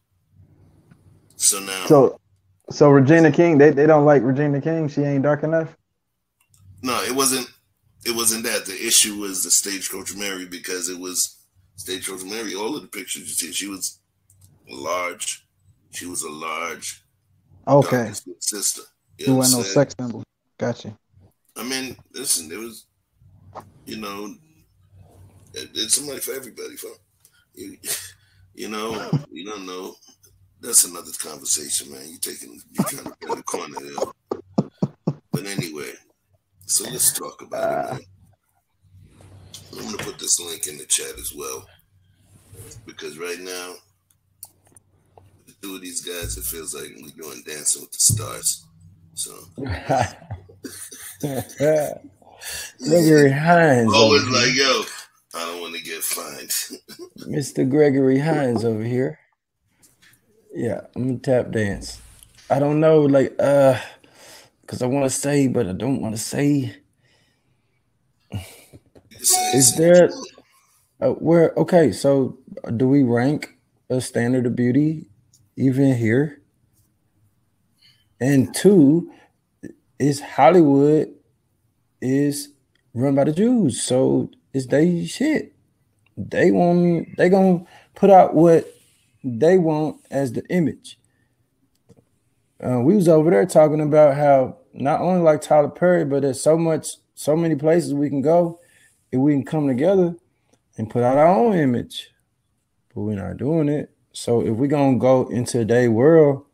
So now. So Regina King, they don't like Regina King. She ain't dark enough. No, it wasn't that. The issue was the Stagecoach Mary, because it was Stagecoach Mary. All of the pictures you see, she was large. She was a large. Okay. Sister. You wasn't no sex symbol. Gotcha. I mean, listen, there was, it's somebody for everybody, fam. You don't know. That's another conversation, man. You're trying to play the corner there. But anyway, so let's talk about it, man. I'm going to put this link in the chat as well. Because right now, the two of these guys, it feels like we're doing Dancing with the Stars. So, Gregory Hines. Always like, yo, I don't want to get fined. Mr. Gregory Hines over here. Yeah, I'm gonna tap dance. I don't know, like, because I want to say, but I don't want to say. Is there where? Okay, so do we rank a standard of beauty even here? And two, is Hollywood is run by the Jews, so it's they shit. They gonna put out what they want as the image. We was over there talking about how not only like Tyler Perry, but there's so many places we can go if we can come together and put out our own image. But we're not doing it. So if we're gonna go into their world,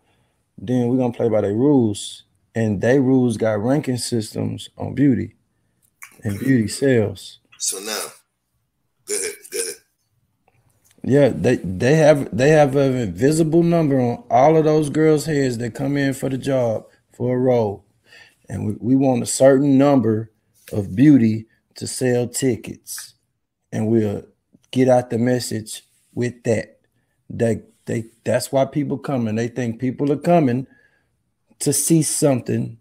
then we're gonna play by their rules. And they rules got ranking systems on beauty. And beauty sells. So now, go ahead. Yeah, they have an invisible number on all of those girls' heads that come in for the job for a role, and we want a certain number of beauty to sell tickets, and we'll get out the message with that. That's why people coming. They think people are coming to see something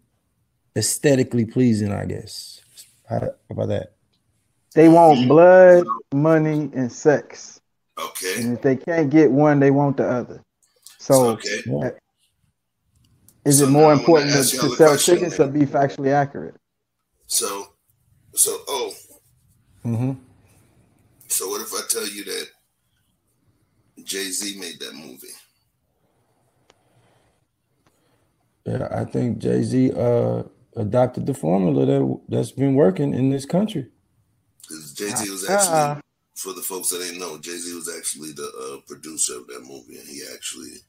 aesthetically pleasing, I guess. How about that? They want blood, money, and sex. Okay. And if they can't get one, they want the other. So, is it more important to sell tickets or be factually accurate? So, So what if I tell you that Jay-Z made that movie? Yeah, I think Jay-Z adopted the formula that's been working in this country. Because Jay-Z was actually, for the folks that ain't know, Jay-Z was actually the producer of that movie, and he actually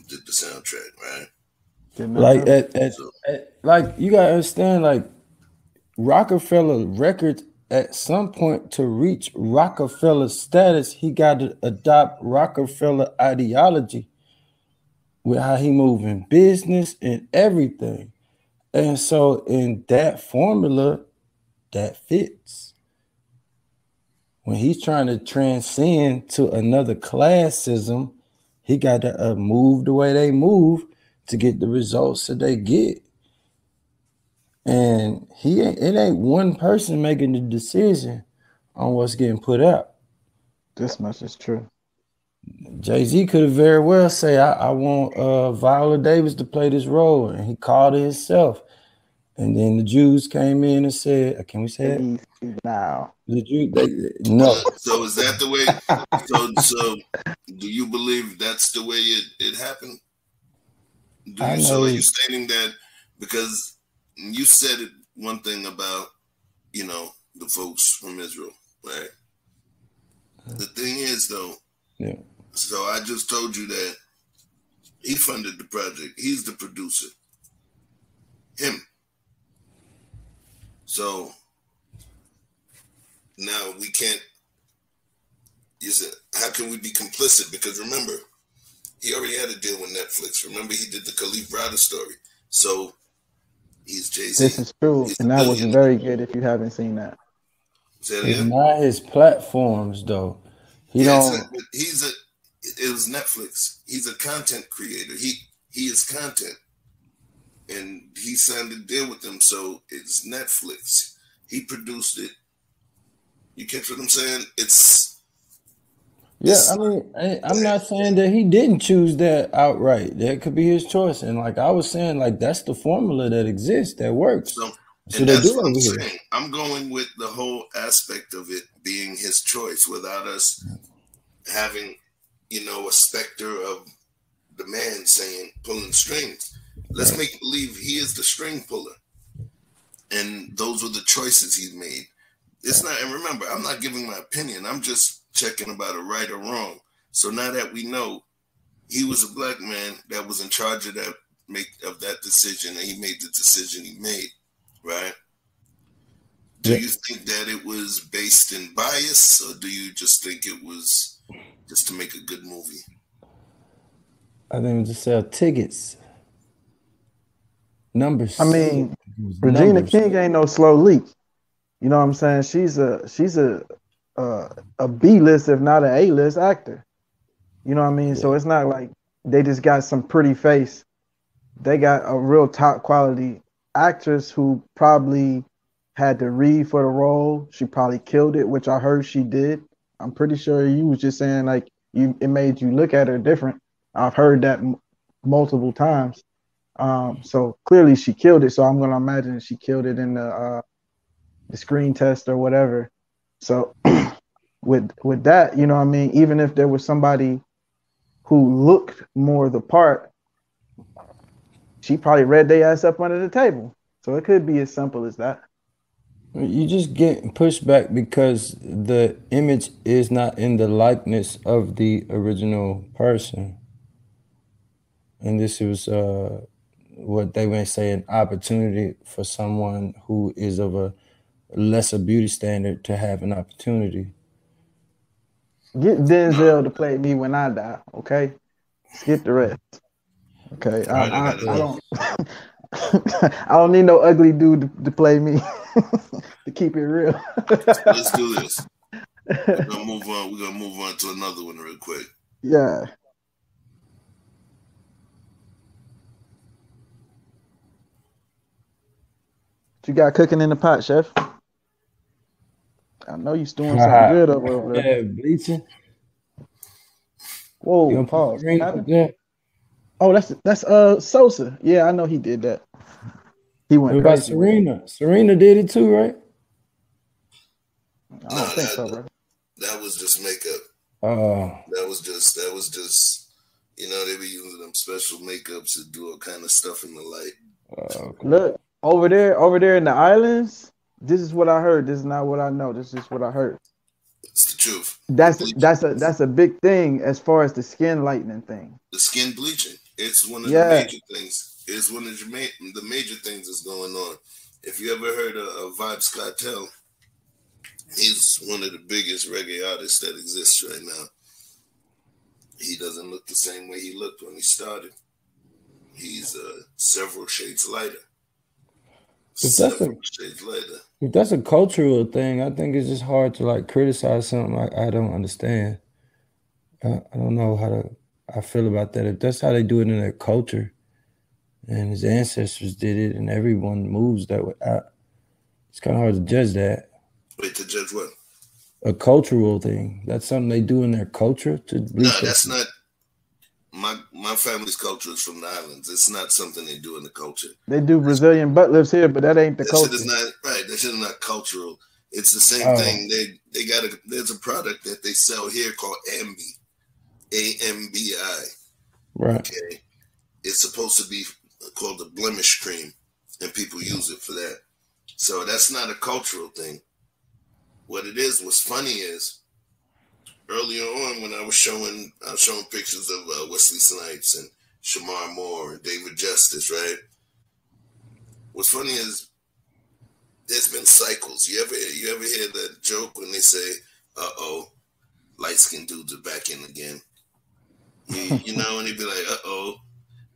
did the soundtrack, right? Like you gotta understand, like Rockefeller Records, at some point to reach Rockefeller status, he got to adopt Rockefeller ideology with how he move in business and everything. And so in that formula, that fits. When he's trying to transcend to another classism, he got to move the way they move to get the results that they get. And it ain't one person making the decision on what's getting put out. This much is true. Jay-Z could have very well say, I want Viola Davis to play this role, and he called it himself. And then the Jews came in and said, can we say it? Now. The Jews, no. So is that the way? So do you believe that's the way it happened? So are you stating that because you said it one thing about, the folks from Israel, right? The thing is, though, so I just told you that he funded the project. He's the producer. Him. So now we can't, you said, how can we be complicit? Because remember, he already had a deal with Netflix. Remember, he did the Khalif Browder story. So he's Jay-Z. This is true. And that was very good if you haven't seen that. It's not his platforms, though. It was Netflix. He's a content creator. He is content. And he signed a deal with them, so it's Netflix. He produced it. You catch what I'm saying? I mean, I'm not saying that he didn't choose that outright. That could be his choice. And like I was saying, like that's the formula that exists, that works. So that's what I'm saying. I'm going with the whole aspect of it being his choice without us having, a specter of the man saying, pulling strings. Let's make believe he is the string puller. And those were the choices he made. It's not, and remember, I'm not giving my opinion. I'm just checking about a right or wrong. So now that we know he was a black man that was in charge of that decision, and he made the decision he made, right? Do you think that it was based in bias, or do you just think it was just to make a good movie? I think it was to sell tickets. Numbers. I mean, Regina King ain't no slow leak. You know what I'm saying? She's a B-list, if not an A-list actor. You know what I mean? Yeah. So it's not like they just got some pretty face. They got a real top quality actress who probably had to read for the role. She probably killed it, which I heard she did. I'm pretty sure you was just saying like it made you look at her different. I've heard that multiple times. So clearly she killed it. So I'm gonna imagine she killed it in the screen test or whatever. So with that, you know what I mean? Even if there was somebody who looked more the part, she probably read their ass up under the table. So it could be as simple as that. You just get pushed back because the image is not in the likeness of the original person. And this was what they may say an opportunity for someone who is of a lesser beauty standard to have an opportunity. Get Denzel to play me when I die, okay? Skip the rest. Okay, I don't I don't need no ugly dude to play me to keep it real. Let's do this. We're gonna move on. We're gonna move on to another one real quick. Yeah. What you got cooking in the pot, chef? I know you're doing something good over there. Yeah, bleaching. Whoa, pause. Oh, that's Sosa. Yeah, I know he did that. He went crazy. Serena. Serena did it too, right? I don't think so, bro. That was just makeup. That was just you know, they be using them special makeups to do all kind of stuff in the light. Okay. Look, over there in the islands, this is what I heard. This is not what I know. This is what I heard. It's the truth. That's a big thing as far as the skin lightening thing. The skin bleaching. It's one of the major things. It's one of the major things that's going on. If you ever heard of Vibes Cartel, he's one of the biggest reggae artists that exists right now. He doesn't look the same way he looked when he started. He's several shades lighter. If that's a cultural thing, I think it's just hard to like criticize something I don't understand. I don't know how I feel about that. If that's how they do it in their culture, and his ancestors did it, and everyone moves that way, it's kind of hard to judge that. Wait, to judge what? A cultural thing. That's something they do in their culture. No, that's not. My family's culture is from the islands. It's not something they do in the culture. They do Brazilian butt lifts here, but that ain't the culture. Shit is not right. That shit is not cultural. It's the same thing. They got there's a product that they sell here called Ambi, AMBI. Right. Okay. It's supposed to be called the blemish cream, and people use it for that. So that's not a cultural thing. What it is, what's funny is, earlier on when I was showing pictures of Wesley Snipes and Shamar Moore and David Justice, right? What's funny is there's been cycles. You ever hear that joke when they say, "Uh-oh, light-skinned dudes are back in again"? You know, and they be like, "Uh-oh,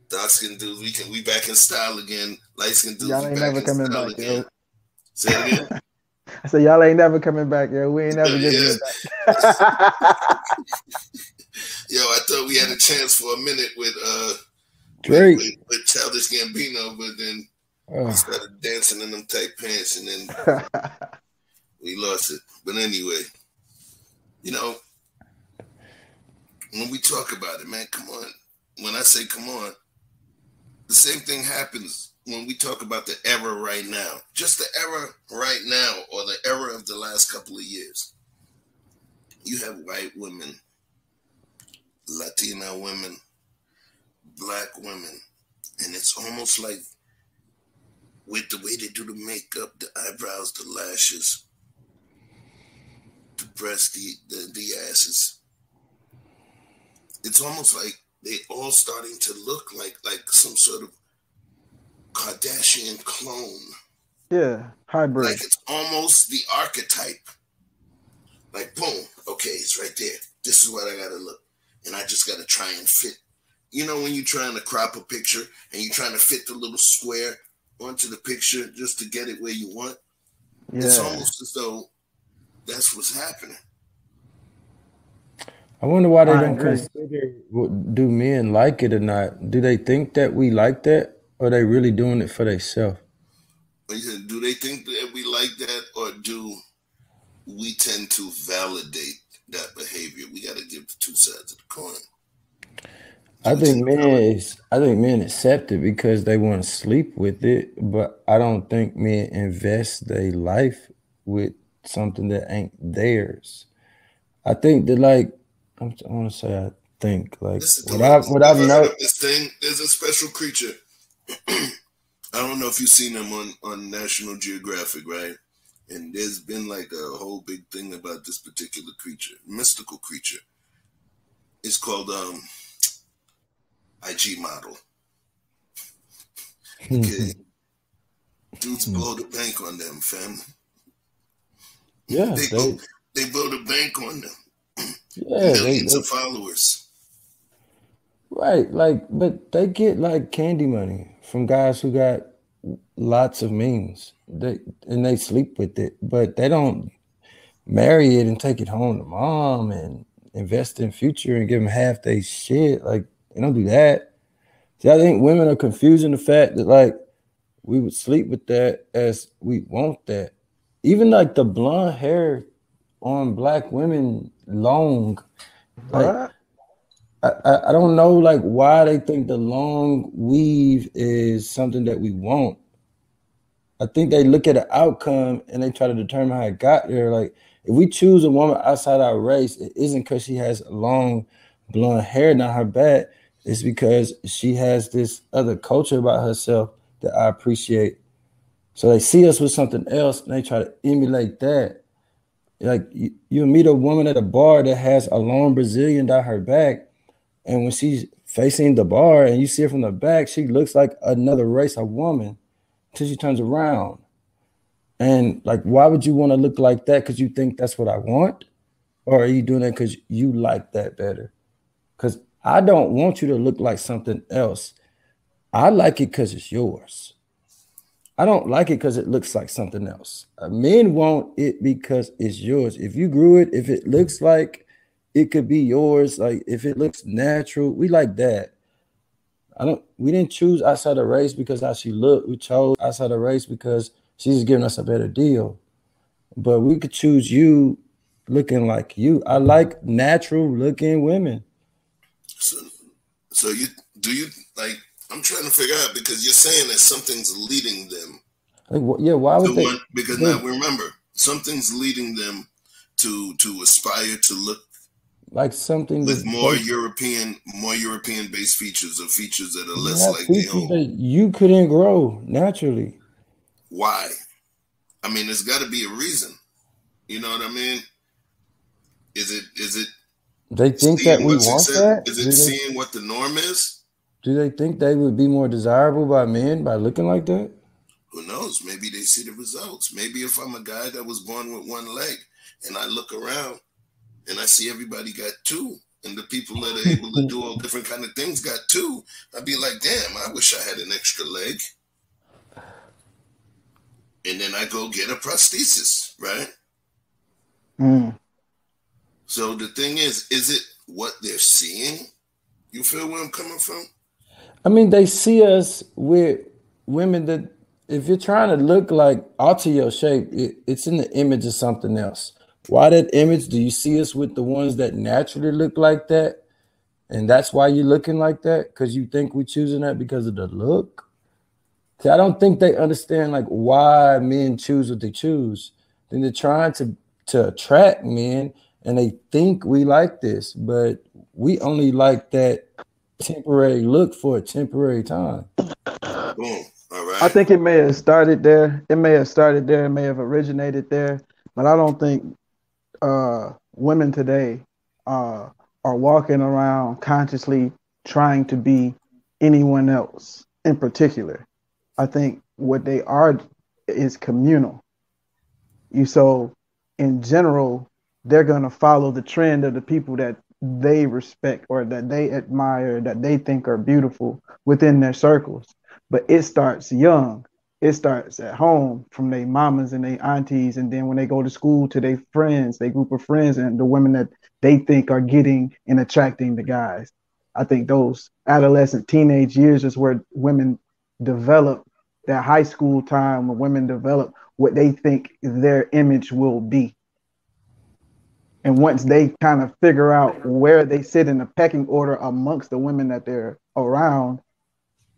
dark-skinned dudes, we back in style again. Light-skinned dudes, y'all ain't never coming back, again." Yo. Say it again. I said, y'all ain't never coming back, yo. We ain't never getting it back. Yo, I thought we had a chance for a minute with Drake. With Childish Gambino, but then we started dancing in them tight pants, and then we lost it. But anyway, you know, when we talk about it, man, come on. When I say come on, the same thing happens when we talk about the era right now, just the era right now, or the era of the last couple of years. You have white women, Latina women, black women, and it's almost like with the way they do the makeup, the eyebrows, the lashes, the breasts, the asses, it's almost like they all starting to look like some sort of Kardashian clone. Yeah, hybrid. Like it's almost the archetype. Like, boom, okay, it's right there. This is what I gotta look. And I just gotta try and fit. You know when you're trying to crop a picture and you're trying to fit the little square onto the picture just to get it where you want. Yeah. It's almost as though that's what's happening. I wonder why they don't consider, do men like it or not? Do they think that we like that, or are they really doing it for themselves? Do they think that we like that, or do we tend to validate that behavior? We got to give the two sides of the coin. I think men accept it because they want to sleep with it, but I don't think men invest their life with something that ain't theirs. I think that, like, I want to say, I think, like, what I've noticed. This thing, there's a special creature. I don't know if you've seen them on National Geographic, right? And there's been like a whole big thing about this particular creature, mystical creature. It's called IG model. Okay. Dudes blow the bank on them, fam. Yeah. They blow the bank on them. Yeah. Millions of followers. Right. Like, but they get like candy money from guys who got lots of means. They sleep with it, but they don't marry it and take it home to mom and invest in future and give them half their shit. Like, they don't do that. See, I think women are confusing the fact that, like, we would sleep with that as we want that. Even like the blonde hair on black women long. Like, I don't know, like, why they think the long weave is something that we want. I think they look at the outcome and they try to determine how it got there. Like, if we choose a woman outside our race, it isn't because she has long blonde hair down her back. It's because she has this other culture about herself that I appreciate. So they see us with something else and they try to emulate that. Like, you meet a woman at a bar that has a long Brazilian down her back, and when she's facing the bar and you see her from the back, she looks like another race of woman until she turns around. And, like, why would you want to look like that? Because you think that's what I want? Or are you doing it because you like that better? Because I don't want you to look like something else. I like it because it's yours. I don't like it because it looks like something else. Men want it because it's yours. If you grew it, if it looks like it could be yours, like if it looks natural, we like that. We didn't choose outside the race because how she looked. We chose outside the race because she's giving us a better deal. But we could choose you looking like you. I like natural looking women. So do you like, I'm trying to figure out, because you're saying that something's leading them. Like, why would they? Because now remember, something's leading them to aspire to look like something with more European-based features, or features that are less like their own. That you couldn't grow naturally. Why? I mean, there's got to be a reason. You know what I mean? Is it? They think that we want that? Is it seeing what the norm is? Do they think they would be more desirable by men by looking like that? Who knows? Maybe they see the results. Maybe if I'm a guy that was born with one leg and I look around and I see everybody got two, and the people that are able to do all different kind of things got two, I'd be like, damn, I wish I had an extra leg. And then I go get a prosthesis, right? Mm. So the thing is it what they're seeing? You feel where I'm coming from? I mean, they see us with women that, if you're trying to look like, alter your shape, it's in the image of something else. Why that image? Do you see us with the ones that naturally look like that? And that's why you're looking like that? Because you think we're choosing that because of the look? See, I don't think they understand, like, why men choose what they choose. Then they're trying to attract men, and they think we like this, but we only like that temporary look for a temporary time. Boom. All right. I think it may have started there. It may have originated there, but I don't think women today are walking around consciously trying to be anyone else in particular. I think what they are is communal. So in general, they're going to follow the trend of the people that they respect or that they admire, that they think are beautiful within their circles. But it starts young. it starts at home from their mamas and their aunties, and then when they go to school to their friends, their group of friends, and the women that they think are getting and attracting the guys. I think those adolescent teenage years is where women develop that high school time, when women develop what they think their image will be. And once they kind of figure out where they sit in the pecking order amongst the women that they're around,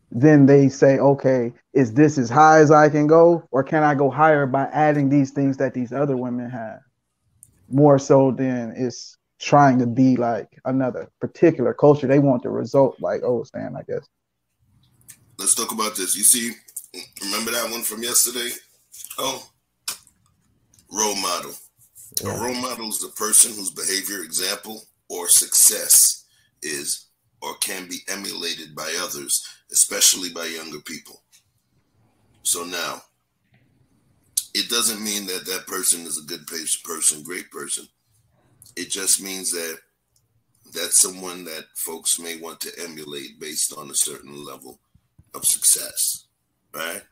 then they say, okay, is this as high as I can go? Or can I go higher by adding these things that these other women have? More so than it's trying to be like another particular culture. They want the result like Stan, I guess. Let's talk about this. You see, remember that one from yesterday? Oh, role model. Yeah. A role model is the person whose behavior, example, or success is or can be emulated by others, especially by younger people. So now, it doesn't mean that that person is a good person, great person. It just means that that's someone that folks may want to emulate based on a certain level of success, right?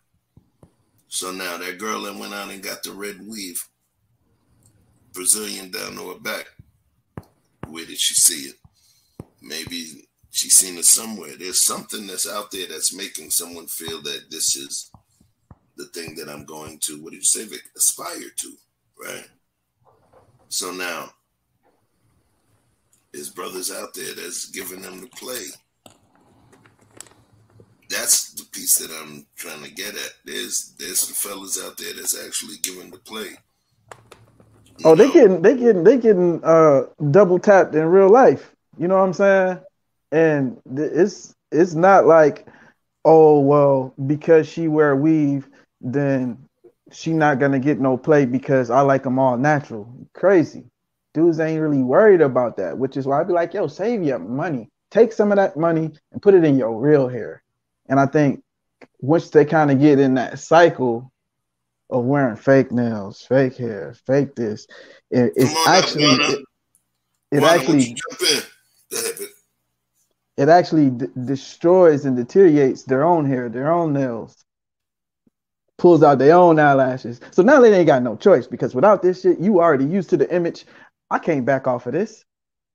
So now that girl that went out and got the red weave, Brazilian down to her back, where did she see it? Maybe she's seen it somewhere. There's something that's out there that's making someone feel that this is the thing that I'm going to, what did you say, Vic? Aspire to, right? So now, there's brothers out there that's giving them the play. That's the piece that I'm trying to get at. There's some fellas out there that's actually giving the play. They getting double tapped in real life. You know what I'm saying? And it's not like, oh well, because she wear weave, then she not gonna get no play because I like them all natural. Crazy. Dudes ain't really worried about that, which is why I'd be like, yo, save your money. Take some of that money and put it in your real hair. And I think once they kind of get in that cycle of wearing fake nails, fake hair, fake this, it actually destroys and deteriorates their own hair, their own nails, pulls out their own eyelashes. So now they ain't got no choice, because without this shit, you already used to the image. I can't back off of this.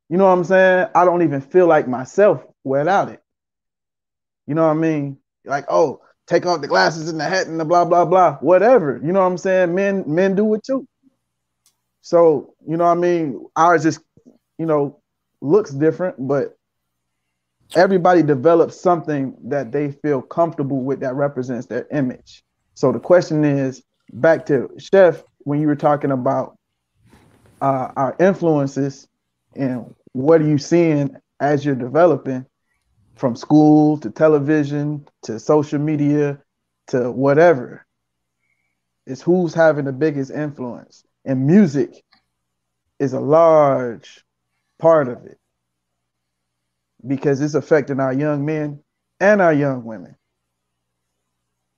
You know what I'm saying? I don't even feel like myself without it. You know what I mean? Like, oh, take off the glasses and the hat and the blah, blah, blah, whatever. You know what I'm saying? Men do it too. So, you know what I mean? Ours just, looks different, but everybody develops something that they feel comfortable with that represents their image. So the question is, back to Chef, when you were talking about our influences and what are you seeing as you're developing, from school to television to social media to whatever, it's who's having the biggest influence. And music is a large part of it, because it's affecting our young men and our young women.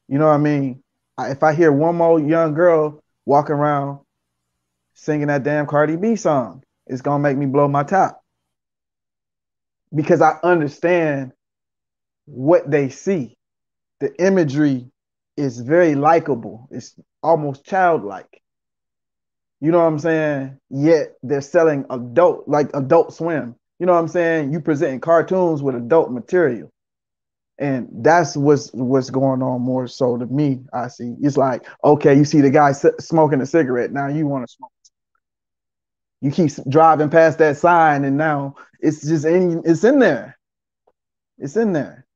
You know what I mean? If I hear one more young girl walking around singing that damn Cardi B song, it's going to make me blow my top. Because I understand what they see. The imagery is very likable. It's almost childlike. You know what I'm saying? Yet they're selling Adult Swim. You know what I'm saying? You presenting cartoons with adult material. And that's what's going on more so to me, I see. It's like, okay, you see the guy smoking a cigarette. Now you want to smoke. You keep driving past that sign, and now it's just it's in there. It's in there.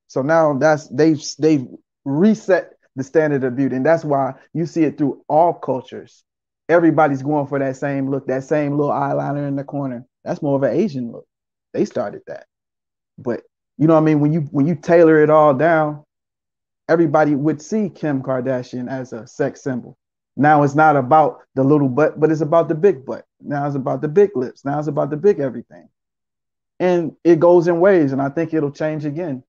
So now they've reset the standard of beauty. And that's why you see it through all cultures. Everybody's going for that same look, that same little eyeliner in the corner. That's more of an Asian look. They started that. But you know what I mean? When you tailor it all down, everybody would see Kim Kardashian as a sex symbol. Now it's not about the little butt, but it's about the big butt. Now it's about the big lips. Now it's about the big everything. And it goes in waves, and I think it'll change again.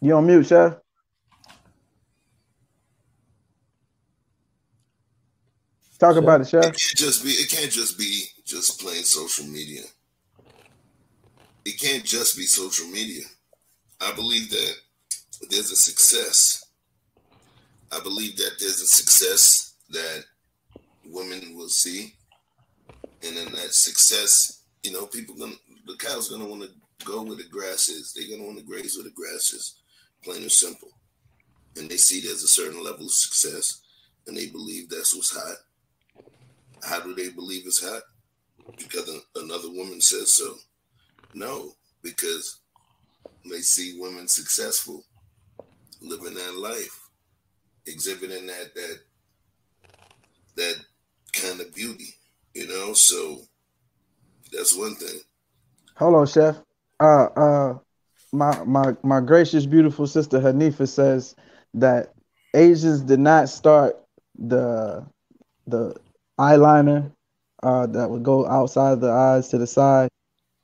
You on mute, Chef? Talk about it, Chef. It can't just be plain social media. it can't just be social media. I believe that there's a success. I believe that there's a success that women will see, and then that success, you know, the cow's gonna want to go where the grass is. They're gonna want to graze where the grass is, plain and simple. And they see there's a certain level of success, and they believe that's what's hot. How do they believe it's hot? Because another woman says so. No, because they see women successful, living that life, exhibiting that kind of beauty, you know. So that's one thing. Hold on, Chef. My gracious, beautiful sister Hanifa says that Asians did not start the eyeliner that would go outside the eyes to the side.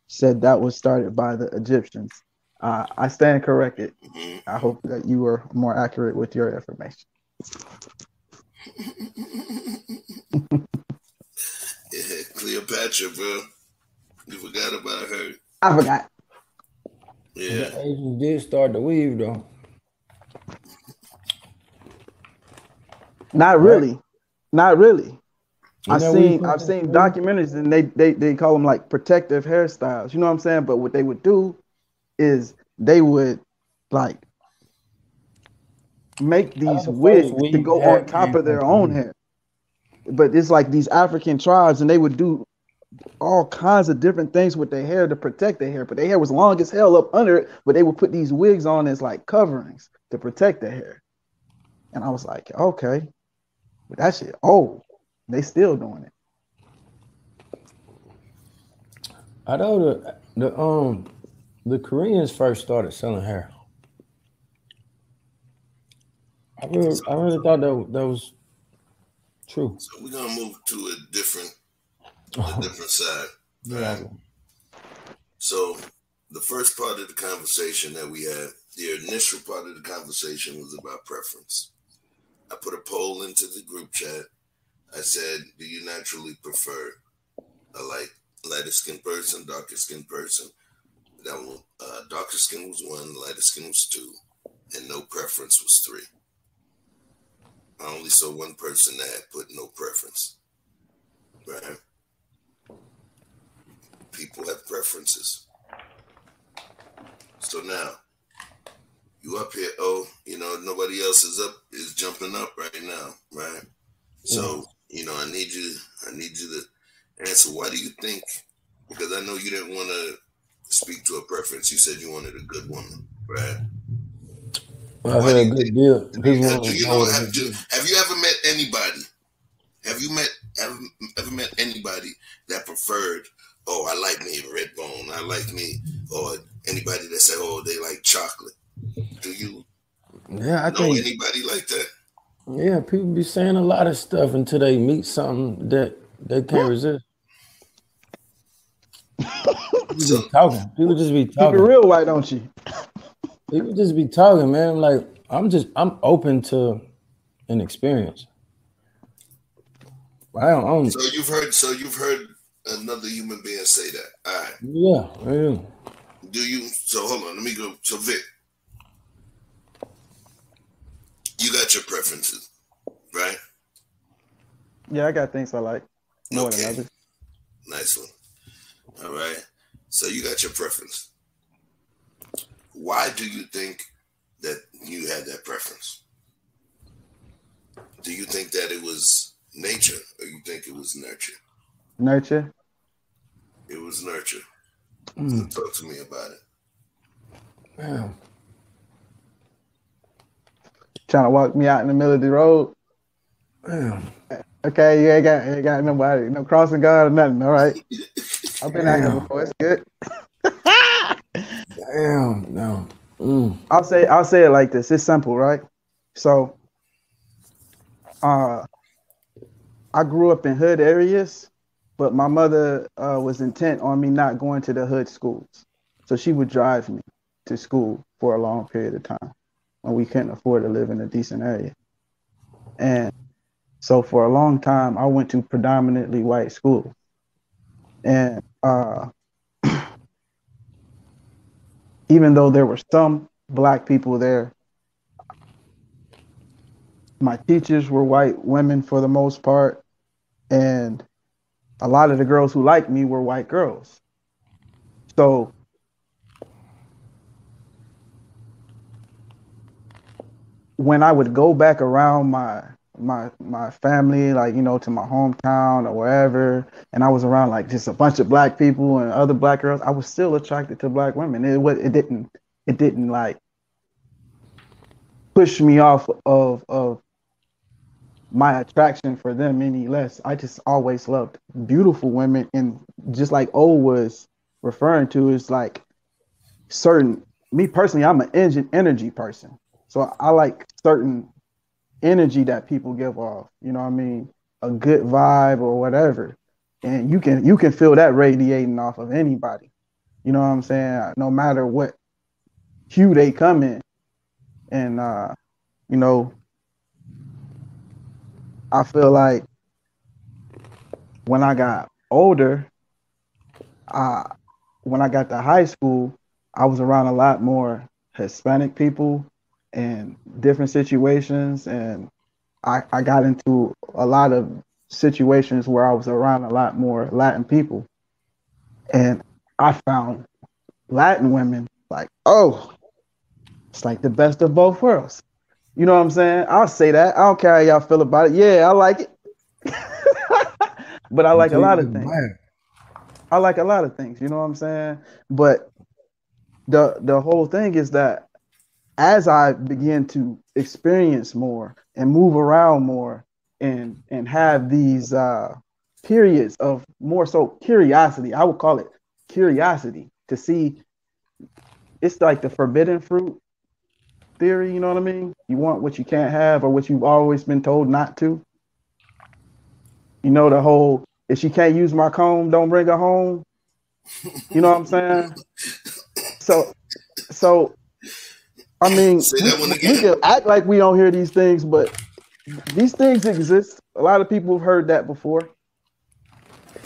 Said that was started by the Egyptians. I stand corrected. Mm-hmm. I hope that you were more accurate with your information. Yeah, Cleopatra, bro. You forgot about her. I forgot. Yeah. The Asians did start the weave, though. Not really. Right? Not really. I've seen documentaries, and they call them like protective hairstyles. You know what I'm saying? But what they would do is they would like make these wigs to go on top of their own hair. But it's like these African tribes, and they would do all kinds of different things with their hair to protect their hair. But their hair was long as hell up under it, but they would put these wigs on as like coverings to protect their hair. And I was like, okay, but that shit old. They still doing it. I know the Koreans first started selling hair. I really thought that was true. So we're gonna move to a different side. Right? Yeah. So the first part of the conversation that we had, the initial part of the conversation was about preference. I put a poll into the group chat. I said, do you naturally prefer a lighter skinned person, darker skinned person? That one, darker skin was 1, lighter skin was 2, and no preference was 3. I only saw one person that had put no preference. Right? People have preferences. So now, you up here, nobody else is jumping up right now, right? So, I need you to answer, why do you think, because I know you didn't want to speak to a preference. You said you wanted a good woman, right? I had a good deal. Have you ever met anybody? Have you ever met anybody that preferred, oh, I like me red bone, I like me, or anybody that said, oh, they like chocolate? Do you know anybody like that? Yeah, people be saying a lot of stuff until they meet something that they can't resist. People just be talking. Keep it real, why don't you? People just be talking, man. Like I'm open to an experience. So you've heard another human being say that. All right. Yeah. Do you? So hold on. Let me go. So Vic, you got your preferences, right? Yeah, I got things I like more than others. Nice one. All right. So you got your preference. Why do you think that you had that preference? Do you think that it was nature, or you think it was nurture? Nurture. It was nurture. So talk to me about it. Yeah. Trying to walk me out in the middle of the road. Yeah. Okay, you ain't got nobody, no crossing guard or nothing. All right. I've been out here before. It's good. Damn. No. I'll say it like this. It's simple, right? So, I grew up in hood areas, but my mother was intent on me not going to the hood schools, so she would drive me to school for a long period of time when we couldn't afford to live in a decent area. And so for a long time, I went to predominantly white schools. And even though there were some black people there, my teachers were white women for the most part, and a lot of the girls who liked me were white girls. So when I would go back around my family, like, you know, to my hometown or wherever, and I was around like just a bunch of black people and other black girls, I was still attracted to black women. It didn't like push me off of my attraction for them any less. I just always loved beautiful women, and just like O was referring to, is like certain, me personally, I'm an energy person. So I like certain energy that people give off. You know what I mean? A good vibe or whatever. And you can feel that radiating off of anybody. You know what I'm saying? No matter what hue they come in. And you know, I feel like when I got older, when I got to high school, I was around a lot more Hispanic people and different situations, and I got into a lot of situations where I was around a lot more Latin people, and I found Latin women like, oh, it's like the best of both worlds. You know what I'm saying? I'll say that. I don't care how y'all feel about it. Yeah, I like it. But I like a lot of things. I like a lot of things, you know what I'm saying? But the whole thing is that as I begin to experience more and move around more and have these periods of more so curiosity, I would call it curiosity, to see, it's like the forbidden fruit theory, you know what I mean? You want what you can't have or what you've always been told not to. You know, the whole, if she can't use my comb, don't bring her home. You know what I'm saying? So I mean, we can act like we don't hear these things, but these things exist. A lot of people have heard that before.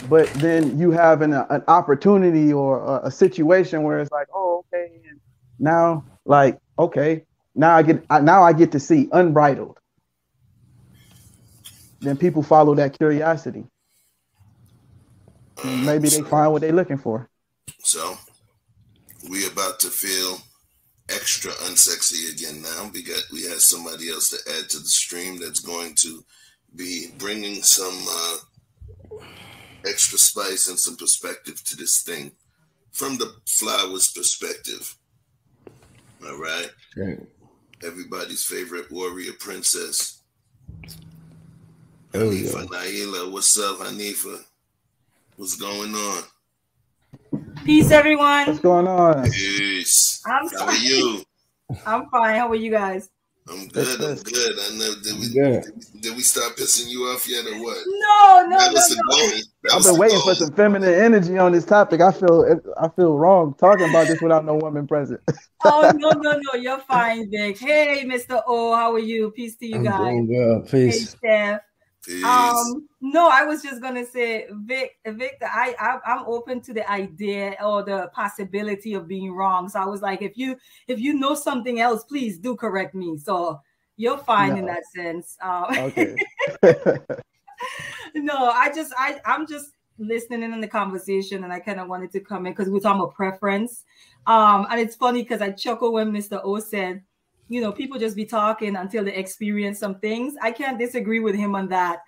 But then you have an opportunity or a situation where it's like, oh, okay, and now, like, okay, now I get to see unbridled. Then people follow that curiosity. And maybe they find what they're looking for. So we about to feel extra unsexy again now. We have somebody else to add to the stream that's going to be bringing some extra spice and some perspective to this thing from the flowers perspective. All right. Okay. Everybody's favorite warrior princess. Oh, Hanifa yeah. Naila. What's up, Hanifa? What's going on? Peace, everyone. What's going on? Peace. How are you? I'm fine. How are you guys? I'm good. I'm good. I know. Did we start pissing you off yet, or what? No. I've been waiting for some feminine energy on this topic. I feel wrong talking about this without no woman present. Oh no. You're fine, Vic. Hey, Mr. O, how are you? Peace to you guys. I'm doing well. Peace. Hey, Steph. Peace. No, I was just gonna say, Victor, I'm open to the idea or the possibility of being wrong. So I was like, if you know something else, please do correct me. So you're fine in that sense. Okay. No, I'm just listening in the conversation, and I kind of wanted to come in because we're talking about preference. And it's funny because I chuckle when Mr. O said, you know, people just be talking until they experience some things. I can't disagree with him on that,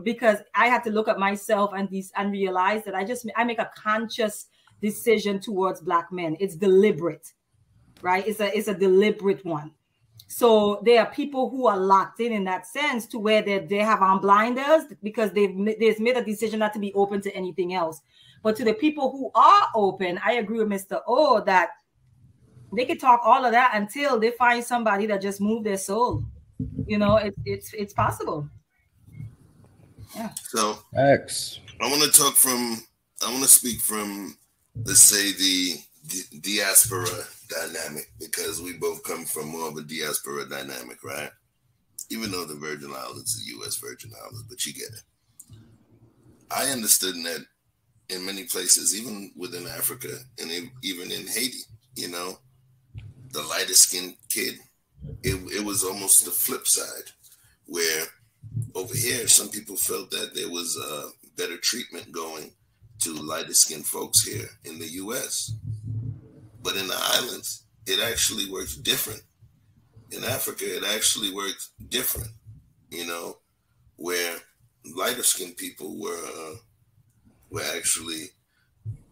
because I had to look at myself and realize that I make a conscious decision towards Black men. It's deliberate, right? It's a deliberate one. So there are people who are locked in that sense to where they have on blinders because they've made a decision not to be open to anything else. But to the people who are open, I agree with Mr. O that they could talk all of that until they find somebody that just moved their soul. You know, it's possible. Yeah. So X. I want to speak from, let's say, the diaspora dynamic, because we both come from more of a diaspora dynamic, right? Even though the Virgin Islands are U.S. Virgin Islands, but you get it. I understood that in many places, even within Africa and even in Haiti, you know, the lighter skinned kid, it was almost the flip side, where over here, some people felt that there was better treatment going to lighter skinned folks here in the U.S. But in the islands, it actually works different. In Africa, it actually works different, you know, where lighter skinned people were actually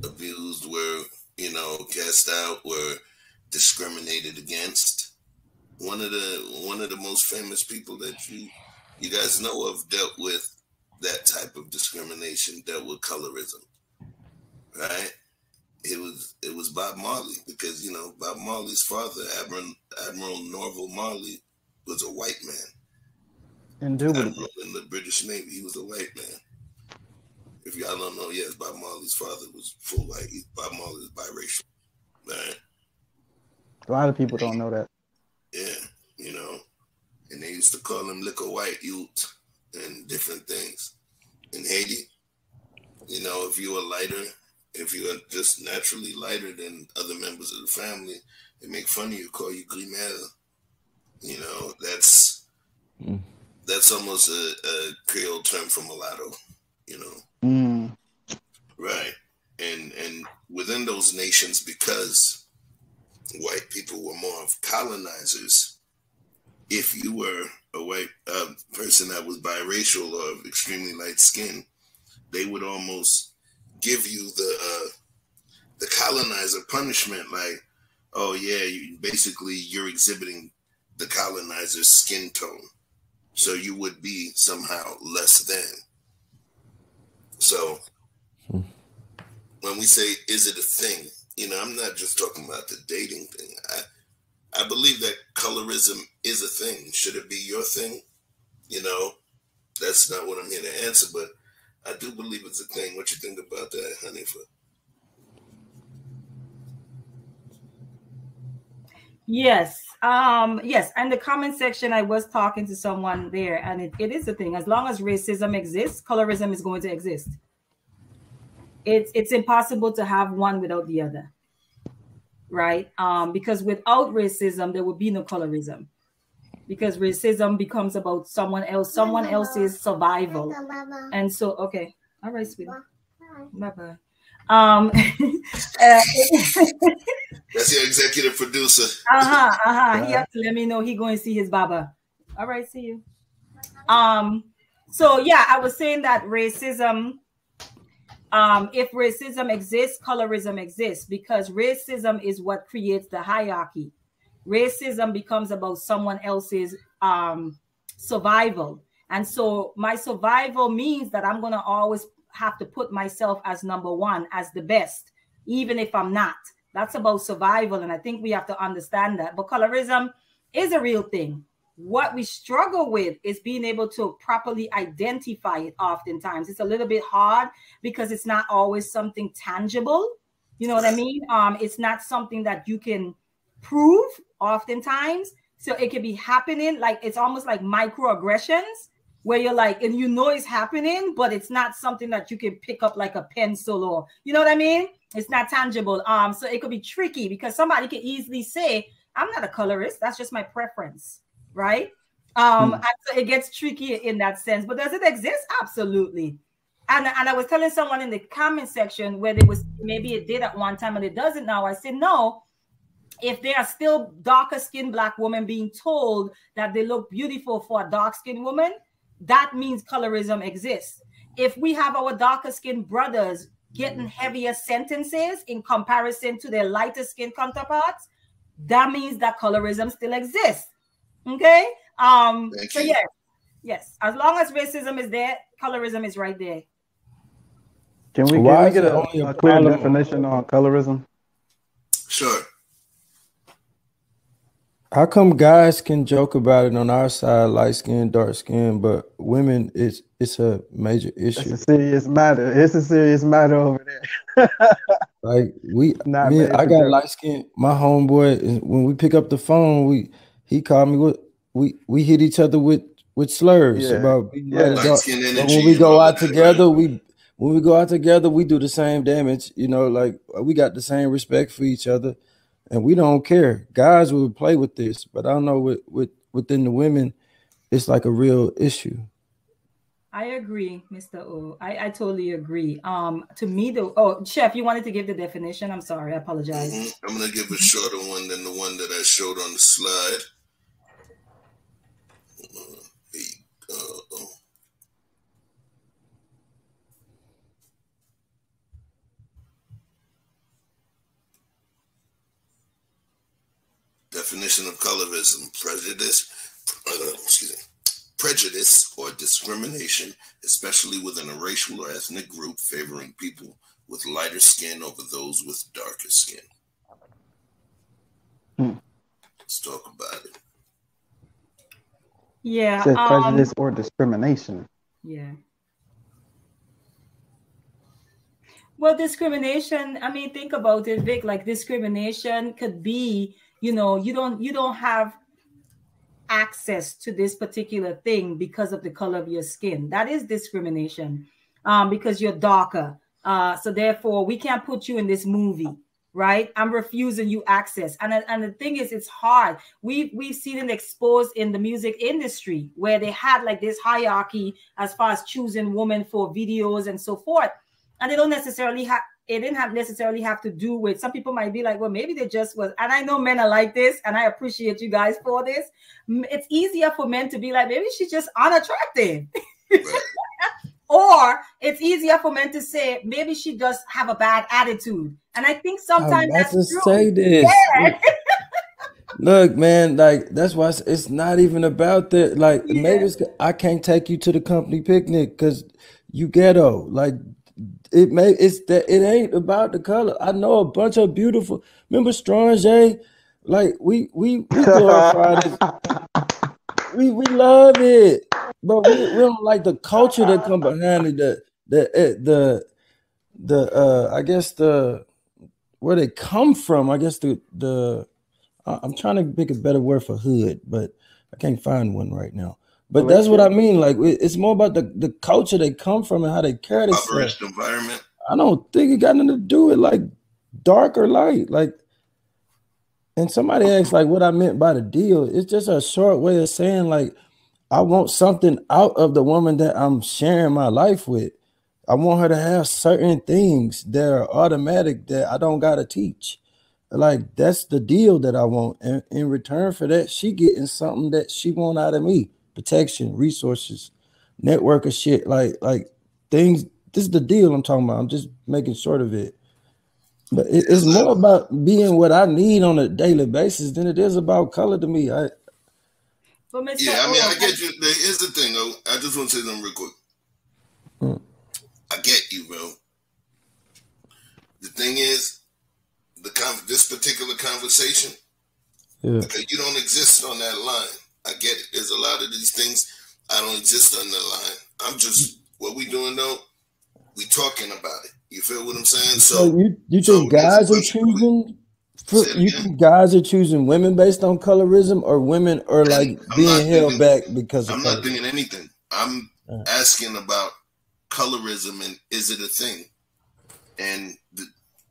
abused, were, you know, cast out, were discriminated against. One of the most famous people that you guys know of dealt with that type of discrimination, dealt with colorism, right? It was Bob Marley, because, you know, Bob Marley's father, Admiral Norval Marley, was a white man. Admiral in the British Navy, he was a white man. If y'all don't know, yes, Bob Marley's father was full white. Bob Marley is biracial, right? A lot of people don't know that. Yeah, you know, and they used to call him Liquor White Youth and different things. In Haiti, you know, if you were lighter, if you are just naturally lighter than other members of the family, they make fun of you, call you Grimel. You know, that's almost a Creole term for mulatto, you know. Right. And within those nations, because white people were more of colonizers, if you were a white person that was biracial or extremely light skinned, they would almost give you the colonizer punishment, like, oh yeah, you're exhibiting the colonizer's skin tone, so you would be somehow less than. So when we say, is it a thing, you know, I'm not just talking about the dating thing. I believe that colorism is a thing. Should it be your thing? You know, that's not what I'm here to answer, but I do believe it's a thing. What you think about that, Hanifa? Yes. Yes. And the comment section, I was talking to someone there, and it is a thing. As long as racism exists, colorism is going to exist. It's impossible to have one without the other. Right? Because without racism, there would be no colorism. Because racism becomes about someone else's survival. And so, okay. All right, sweetie. Bye-bye. That's your executive producer. He has to let me know he going to see his baba. All right, see you. So yeah, I was saying that racism, if racism exists, colorism exists, because racism is what creates the hierarchy. Racism becomes about someone else's survival. And so my survival means that I'm going to always have to put myself as number one, as the best, even if I'm not. That's about survival. And I think we have to understand that. But colorism is a real thing. What we struggle with is being able to properly identify it oftentimes. It's a little bit hard because it's not always something tangible. You know what I mean? It's not something that you can prove oftentimes. So it could be happening, like it's almost like microaggressions where you're like, and you know it's happening, but it's not something that you can pick up like a pencil, or you know what I mean? It's not tangible. So it could be tricky because somebody could easily say, I'm not a colorist, that's just my preference, right? And so it gets tricky in that sense. But does it exist? Absolutely. And I was telling someone in the comment section where there was, maybe it did at one time and it doesn't now. I said, no, if there are still darker skinned Black women being told that they look beautiful for a dark skinned woman, that means colorism exists. If we have our darker skinned brothers getting heavier sentences in comparison to their lighter skinned counterparts, that means that colorism still exists. Okay. So yes. As long as racism is there, colorism is right there. Can we get a clear definition on colorism? Sure. How come guys can joke about it on our side, light skin, dark skin, but women, it's a major issue. It's a serious matter. It's a serious matter over there. Like I got light skin. My homeboy, when we pick up the phone, he called me. We hit each other with slurs about being light skin energy. But when we go out together, we do the same damage. You know, like we got the same respect for each other. and we don't care. Guys will play with this, but I don't know within the women, it's like a real issue. I agree, Mr. O. I totally agree. To me, Chef, you wanted to give the definition. I'm sorry, I apologize. I'm gonna give a shorter one than the one that I showed on the slide. Definition of colorism: prejudice or discrimination, especially within a racial or ethnic group, favoring people with lighter skin over those with darker skin. Let's talk about it. Yeah. It says prejudice or discrimination. Yeah. Well, discrimination, I mean, think about it, Vic, like discrimination could be, you know, you don't have access to this particular thing because of the color of your skin. That is discrimination, because you're darker. So therefore, we can't put you in this movie, right? I'm refusing you access. And the thing is, it's hard. We've seen it exposed in the music industry where they had like this hierarchy as far as choosing women for videos and so forth. And they don't necessarily have, it didn't necessarily have to do with, some people might be like, well, maybe they just was, and I know men are like this, and I appreciate you guys for this. It's easier for men to be like, maybe she's just unattractive. Or it's easier for men to say, maybe she does have a bad attitude. And I think sometimes that's true. Say this. Yeah. Look, man, like that's why it's not even about that. Like maybe I can't take you to the company picnic because you ghetto. Like it ain't about the color. I know a bunch of beautiful. Remember Strange? Like we glorify it. We love it, but we don't like the culture that come behind it. I guess where they come from. I guess I'm trying to pick a better word for hood, but I can't find one right now. But that's what I mean. Like it's more about the culture they come from and how they carry themselves. Environment. I don't think it got nothing to do with like dark or light. Like, and somebody asked like what I meant by the deal. It's just a short way of saying like I want something out of the woman that I'm sharing my life with. I want her to have certain things that are automatic that I don't gotta teach. Like that's the deal that I want. And in return for that, she getting something that she want out of me. Protection, resources, network of shit, like things. This is the deal I'm talking about. I'm just making short of it. But it's more about being what I need on a daily basis than it is about color to me. I get you. Here's the thing, though. I just want to say something real quick. I get you, bro. The thing is, this particular conversation, okay, you don't exist on that line. I get it. There's a lot of these things I don't exist on the line. I'm just what we doing though. We talking about it. You feel what I'm saying? So you think guys are choosing? You think guys are choosing women based on colorism, or women are like being held back because of? I'm not thinking anything. I'm asking about colorism and is it a thing? And the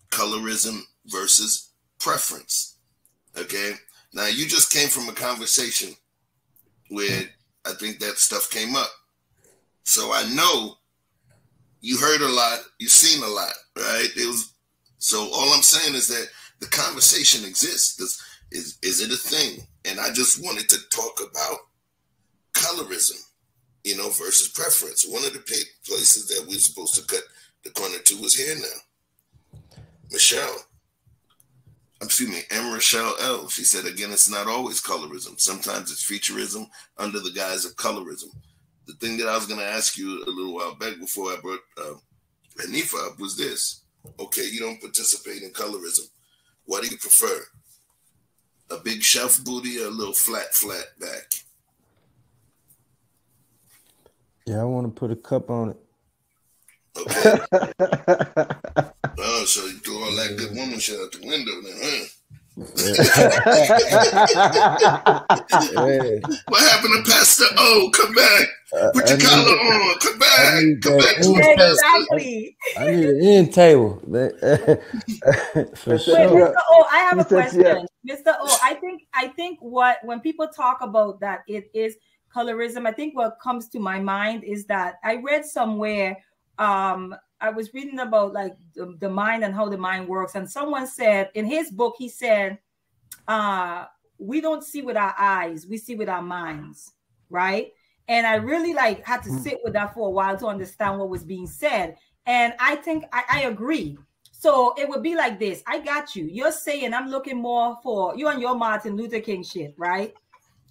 colorism versus preference. Okay. Now you just came from a conversation where I think that stuff came up. So I know you heard a lot, you've seen a lot, right? So all I'm saying is that the conversation exists. Is it a thing? And I just wanted to talk about colorism, versus preference. One of the places that we're supposed to cut the corner to was here now. M. Rochelle L. She said, again, it's not always colorism. Sometimes it's featureism under the guise of colorism. The thing that I was going to ask you a little while back before I brought Hanifa up was this. Okay, you don't participate in colorism. What do you prefer? A big shelf booty or a little flat back? Yeah, I want to put a cup on it. Okay. Oh, so you threw all that good woman shit out the window then, huh? What happened to Pastor O? Come back. Put your collar on. Come back. Come back. Exactly. I need an end table. For sure. Wait, Mr. O, I have a question. Mr. O, I think when people talk about that it is colorism, I think what comes to my mind is that I read somewhere, I was reading about like the mind and how the mind works, and someone said in his book, he said, we don't see with our eyes, we see with our minds, right? And I really had to sit with that for a while to understand what was being said. And I think I agree. So it would be like this. I got you. You're saying I'm looking more for you and your Martin Luther King shit, right?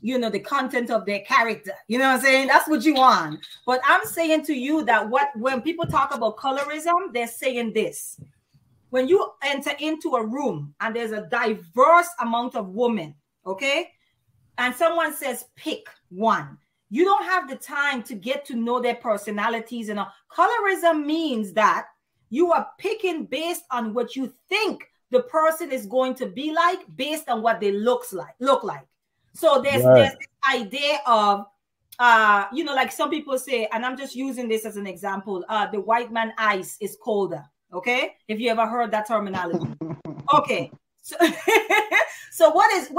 You know, the content of their character. You know what I'm saying? That's what you want. But I'm saying to you that when people talk about colorism, they're saying this. When you enter into a room and there's a diverse amount of women, okay? And someone says, pick one. You don't have the time to get to know their personalities. And colorism means that you are picking based on what you think the person is going to be like, based on what they look like. So there's this idea of, you know, like some people say, and I'm just using this as an example, the white man ice is colder. Okay, if you ever heard that terminology. Okay, so, so what is?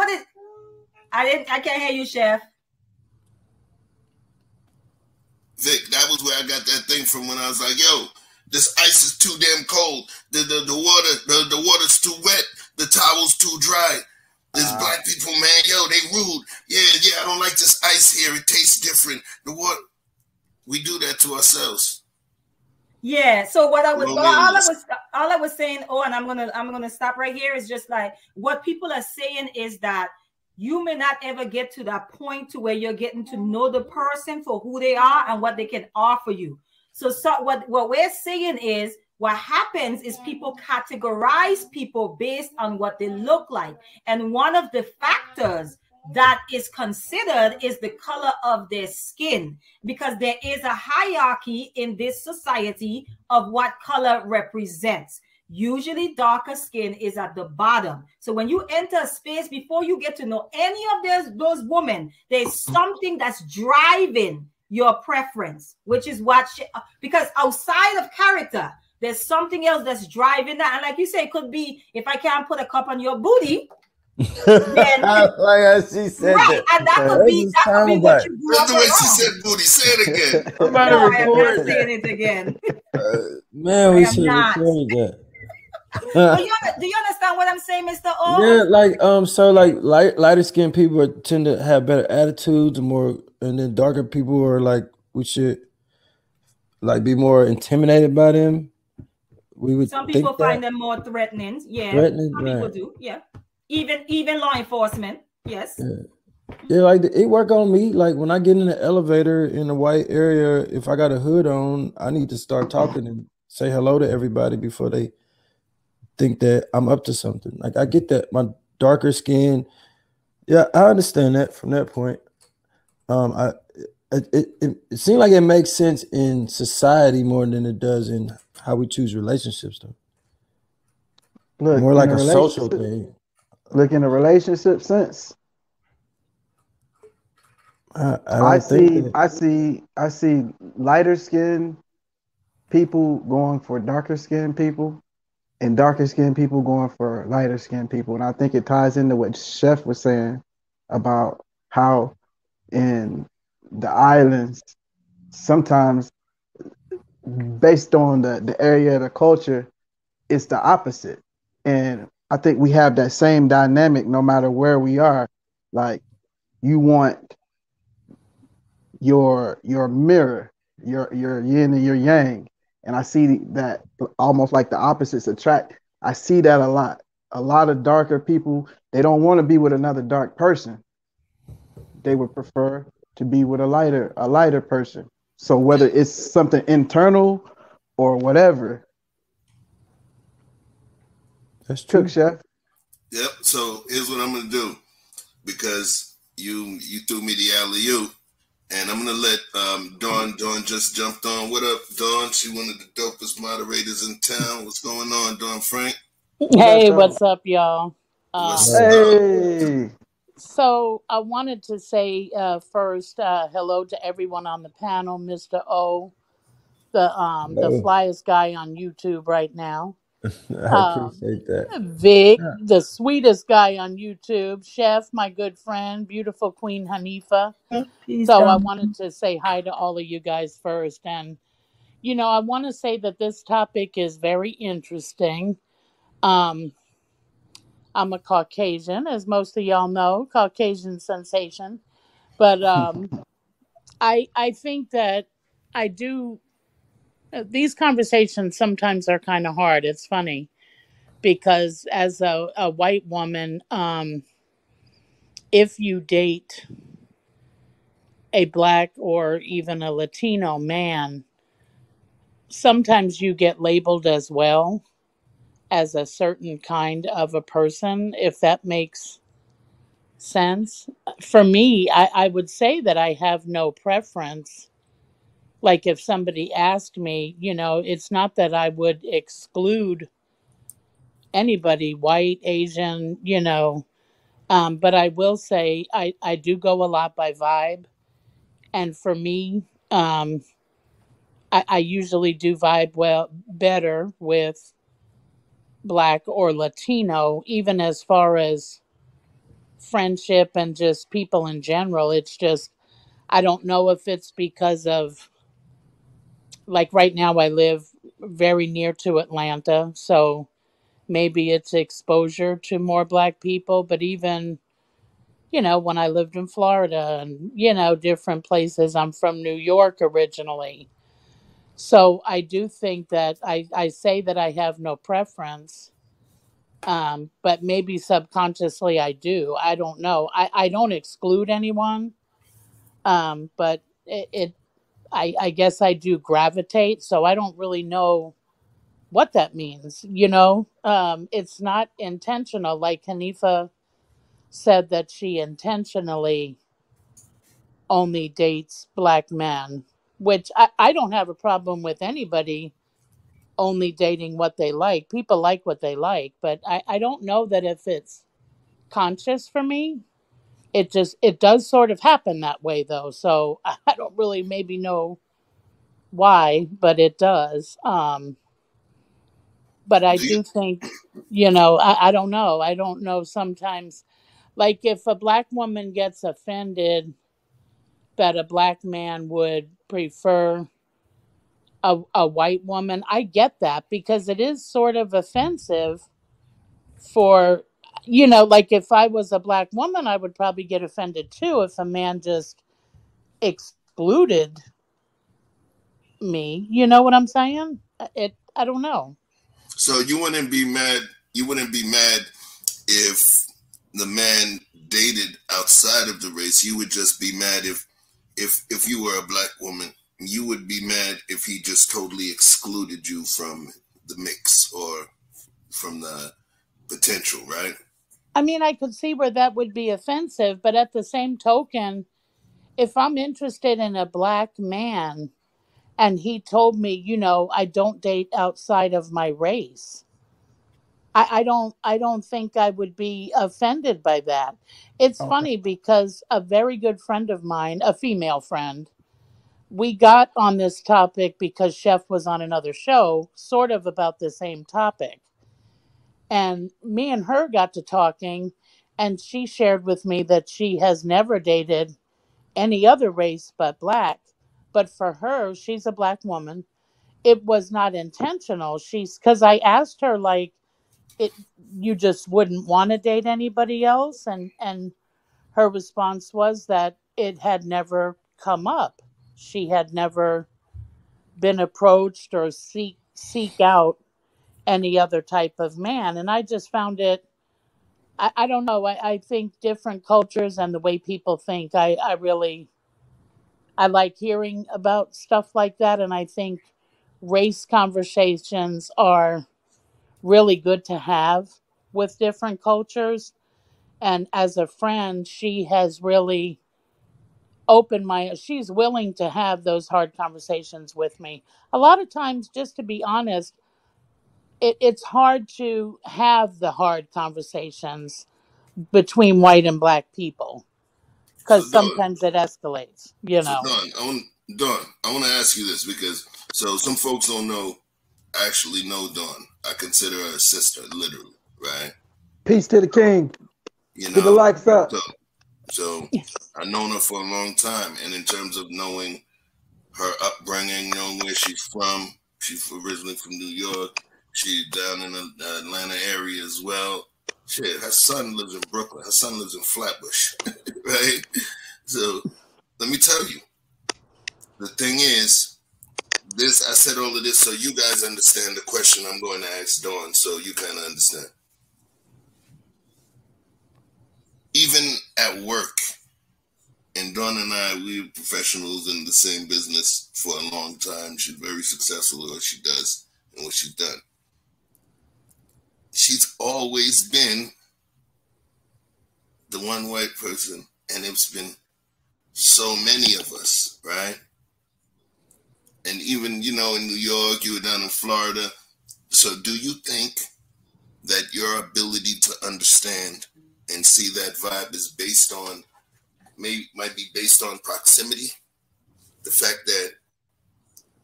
I can't hear you, Chef. Vic, that was where I got that thing from when I was like, yo, this ice is too damn cold. The water's too wet. The towel's too dry. There's black people, man, yo, they rude. Yeah, I don't like this ice here. It tastes different. The water, we do that to ourselves. Yeah. So what all I was saying, and I'm gonna stop right here, is just like what people are saying is that you may not ever get to that point to where you're getting to know the person for who they are and what they can offer you. So what we're saying is what happens is people categorize people based on what they look like. And one of the factors that is considered is the color of their skin, because there is a hierarchy in this society of what color represents. Usually darker skin is at the bottom. So when you enter a space, before you get to know any of those women, there's something that's driving your preference, which is because outside of character, there's something else that's driving that. And like you say, it could be, if I can't put a cup on your booty, then, like she said, right, and that could be what you grew up around. That's the way she said booty. Say it again. No, I am not saying it again. Man, we should have recorded that. Do you understand what I'm saying, Mr. O? Yeah, like so like lighter skinned people tend to have better attitudes, and then darker people are like, we should like be more intimidated by them. Some people find them more threatening. Yeah, some people do. Yeah, even law enforcement. Yes. Yeah, like it work on me. Like when I get in the elevator in the white area, if I got a hood on, I need to start talking and say hello to everybody before they think that I'm up to something. Like I get that my darker skin. Yeah, I understand that from that point. It seems like it makes sense in society more than it does in how we choose relationships, though. Look, more like a social thing. Look, in a relationship sense, I see lighter skinned people going for darker skinned people, and darker skinned people going for lighter skinned people. And I think it ties into what Chef was saying about how in the islands, sometimes based on the area of the culture, it's the opposite. And I think we have that same dynamic no matter where we are. Like you want your mirror, your yin and your yang. And I see that almost like the opposites attract. I see that a lot. A lot of darker people, they don't want to be with another dark person. They would prefer to be with a lighter person. So whether it's something internal or whatever. That's true, Chef. Yep. So here's what I'm gonna do, because you threw me the alley-oop, and I'm gonna let Dawn just jumped on. What up, Dawn? She one of the dopest moderators in town. What's going on, Dawn Frank? Hey, what's up, y'all? Hey. So I wanted to say first, hello to everyone on the panel, Mr. O, the flyest guy on YouTube right now. I appreciate that. Vic, the sweetest guy on YouTube. Chef, my good friend, beautiful Queen Hanifa. So I wanted to say hi to all of you guys first. And, I want to say that this topic is very interesting. I'm a Caucasian, as most of y'all know, Caucasian sensation. But I think that I do. These conversations sometimes are kind of hard. It's funny because as a white woman, if you date a black or even a Latino man, sometimes you get labeled as well as a certain kind of a person, if that makes sense. For me, I would say that I have no preference. Like if somebody asked me, it's not that I would exclude anybody, white, Asian, but I will say I do go a lot by vibe. And for me, I usually do vibe better with black or Latino, even as far as friendship and just people in general. It's just, I don't know if it's because of, like right now I live very near to Atlanta, so maybe it's exposure to more black people, but even, when I lived in Florida and, different places, I'm from New York originally. So I do think that I say that I have no preference, but maybe subconsciously I do. I don't know. I don't exclude anyone, but I guess I do gravitate. So I don't really know what that means. It's not intentional. Like Hanifa said that she intentionally only dates black men, which I don't have a problem with anybody only dating what they like. People like what they like, but I don't know that if it's conscious for me. It does sort of happen that way though. So I don't really maybe know why, but it does. But I do think, I don't know. I don't know sometimes, like if a black woman gets offended that a black man would prefer a white woman, I get that because it is sort of offensive for, like if I was a black woman, I would probably get offended too if a man just excluded me. You know what I'm saying? I don't know. So you wouldn't be mad. You wouldn't be mad if the man dated outside of the race. You would just be mad if you were a black woman. You would be mad if he just totally excluded you from the mix or from the potential, right? I mean, I could see where that would be offensive, but at the same token, if I'm interested in a black man and he told me, I don't date outside of my race, I don't think I would be offended by that. It's funny because a very good friend of mine, a female friend, we got on this topic because Chef was on another show, sort of about the same topic. And me and her got to talking, and she shared with me that she has never dated any other race but black. But for her, she's a black woman. It was not intentional. Because I asked her, like, you just wouldn't want to date anybody else? And her response was that it had never come up. She had never been approached or seek out any other type of man. And I just found it, I don't know. I think different cultures and the way people think, I like hearing about stuff like that. And I think race conversations are really good to have with different cultures. And as a friend, she has really she's willing to have those hard conversations with me. A lot of times, just to be honest, it's hard to have the hard conversations between white and black people because sometimes it escalates, you know. Dawn, I want to ask you this because some folks don't know, actually know Dawn. I consider her a sister, literally, right? Peace to the king. You know, to the likes up. So I've known her for a long time, and in terms of knowing her upbringing, knowing where she's from, she's originally from New York. She's down in the Atlanta area as well. Shit, her son lives in Brooklyn. Her son lives in Flatbush, right? So let me tell you, the thing is, I said all of this so you guys understand the question I'm going to ask Dawn, so you kind of understand. Even at work, and Dawn and I, we're professionals in the same business for a long time. She's very successful at what she does and what she's done. She's always been the one white person, and it's been so many of us, right? And even, in New York, you were down in Florida. So do you think that your ability to understand and see that vibe is based on, might be based on proximity? The fact that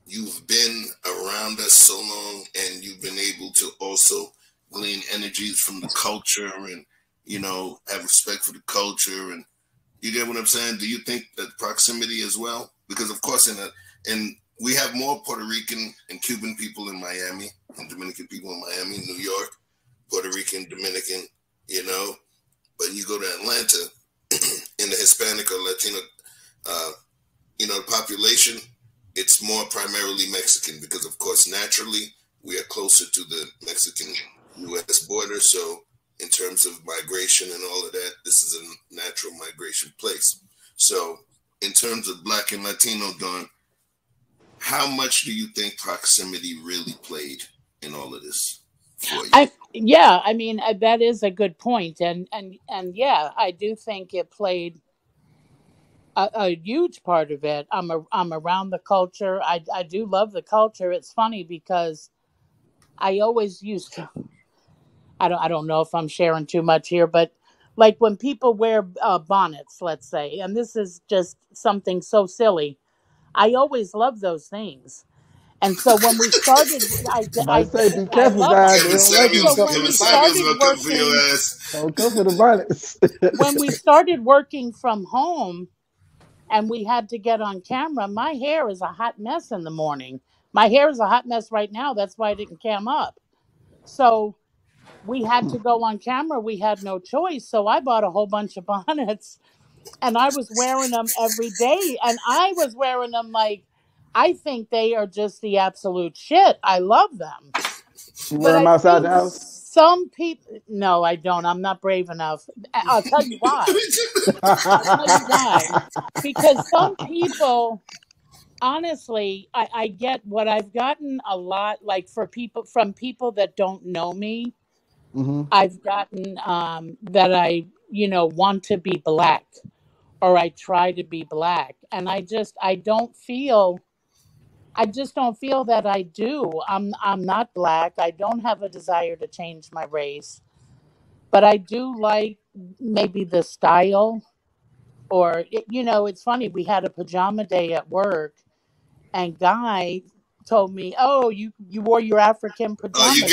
you've been around us so long and you've been able to also glean energies from the culture and, have respect for the culture. And you get what I'm saying? Do you think that proximity as well? Because of course, and we have more Puerto Rican and Cuban people in Miami and Dominican people in Miami, New York, Puerto Rican, Dominican, but you go to Atlanta in the Hispanic or Latino, the population, it's more primarily Mexican because, of course, naturally, we are closer to the Mexican-U.S. border. So in terms of migration and all of that, this is a natural migration place. So in terms of Black and Latino, Dawn, how much do you think proximity really played in all of this for you? That is a good point. And yeah, I do think it played a huge part of it. I'm around the culture. I do love the culture. It's funny because I always used to, I don't know if I'm sharing too much here, but like when people wear bonnets, let's say, and this is just something so silly, I always love those things. And so when we started, I say, be careful, guys. So when we started working, don't come for the bonnets. When we started working from home and we had to get on camera, my hair is a hot mess in the morning. My hair is a hot mess right now. That's why I didn't cam up. So we had to go on camera. We had no choice. So I bought a whole bunch of bonnets and I was wearing them every day. And I was wearing them like, I think they are just the absolute shit. I love them. You wear them outside the house? Some people, no, I don't. I'm not brave enough. I'll tell you why. Because some people, honestly, I get what I've gotten a lot, like from people that don't know me. Mm-hmm. I've gotten that I, want to be black or I try to be black. And I just don't feel that I do. I'm not black. I don't have a desire to change my race. But I do like maybe the style or, it's funny. We had a pajama day at work and Guy told me, "Oh, you wore your African pajamas." Oh, you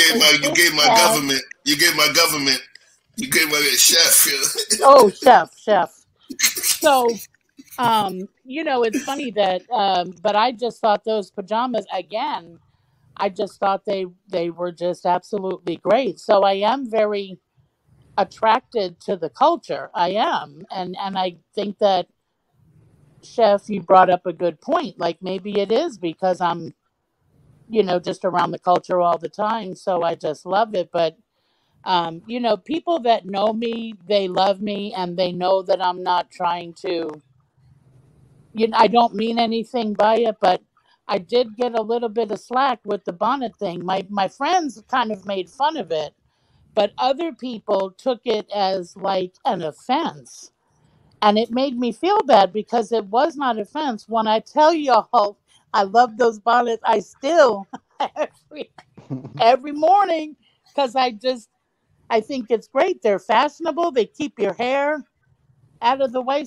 gave my government. You gave my government. You gave my chef. Oh, chef. So, it's funny that, but I just thought those pajamas again. I just thought they were just absolutely great. So I am very attracted to the culture. I am, and I think that, Chef, you brought up a good point. Like maybe it is because I'm, just around the culture all the time. So I just love it. But, people that know me, they love me and they know that I'm not trying to, I don't mean anything by it, but I did get a little bit of slack with the bonnet thing. My friends kind of made fun of it, but other people took it as like an offense. And it made me feel bad because it was not offense. When I tell y'all I love those bonnets, I still every morning because I think it's great. They're fashionable. They keep your hair out of the way.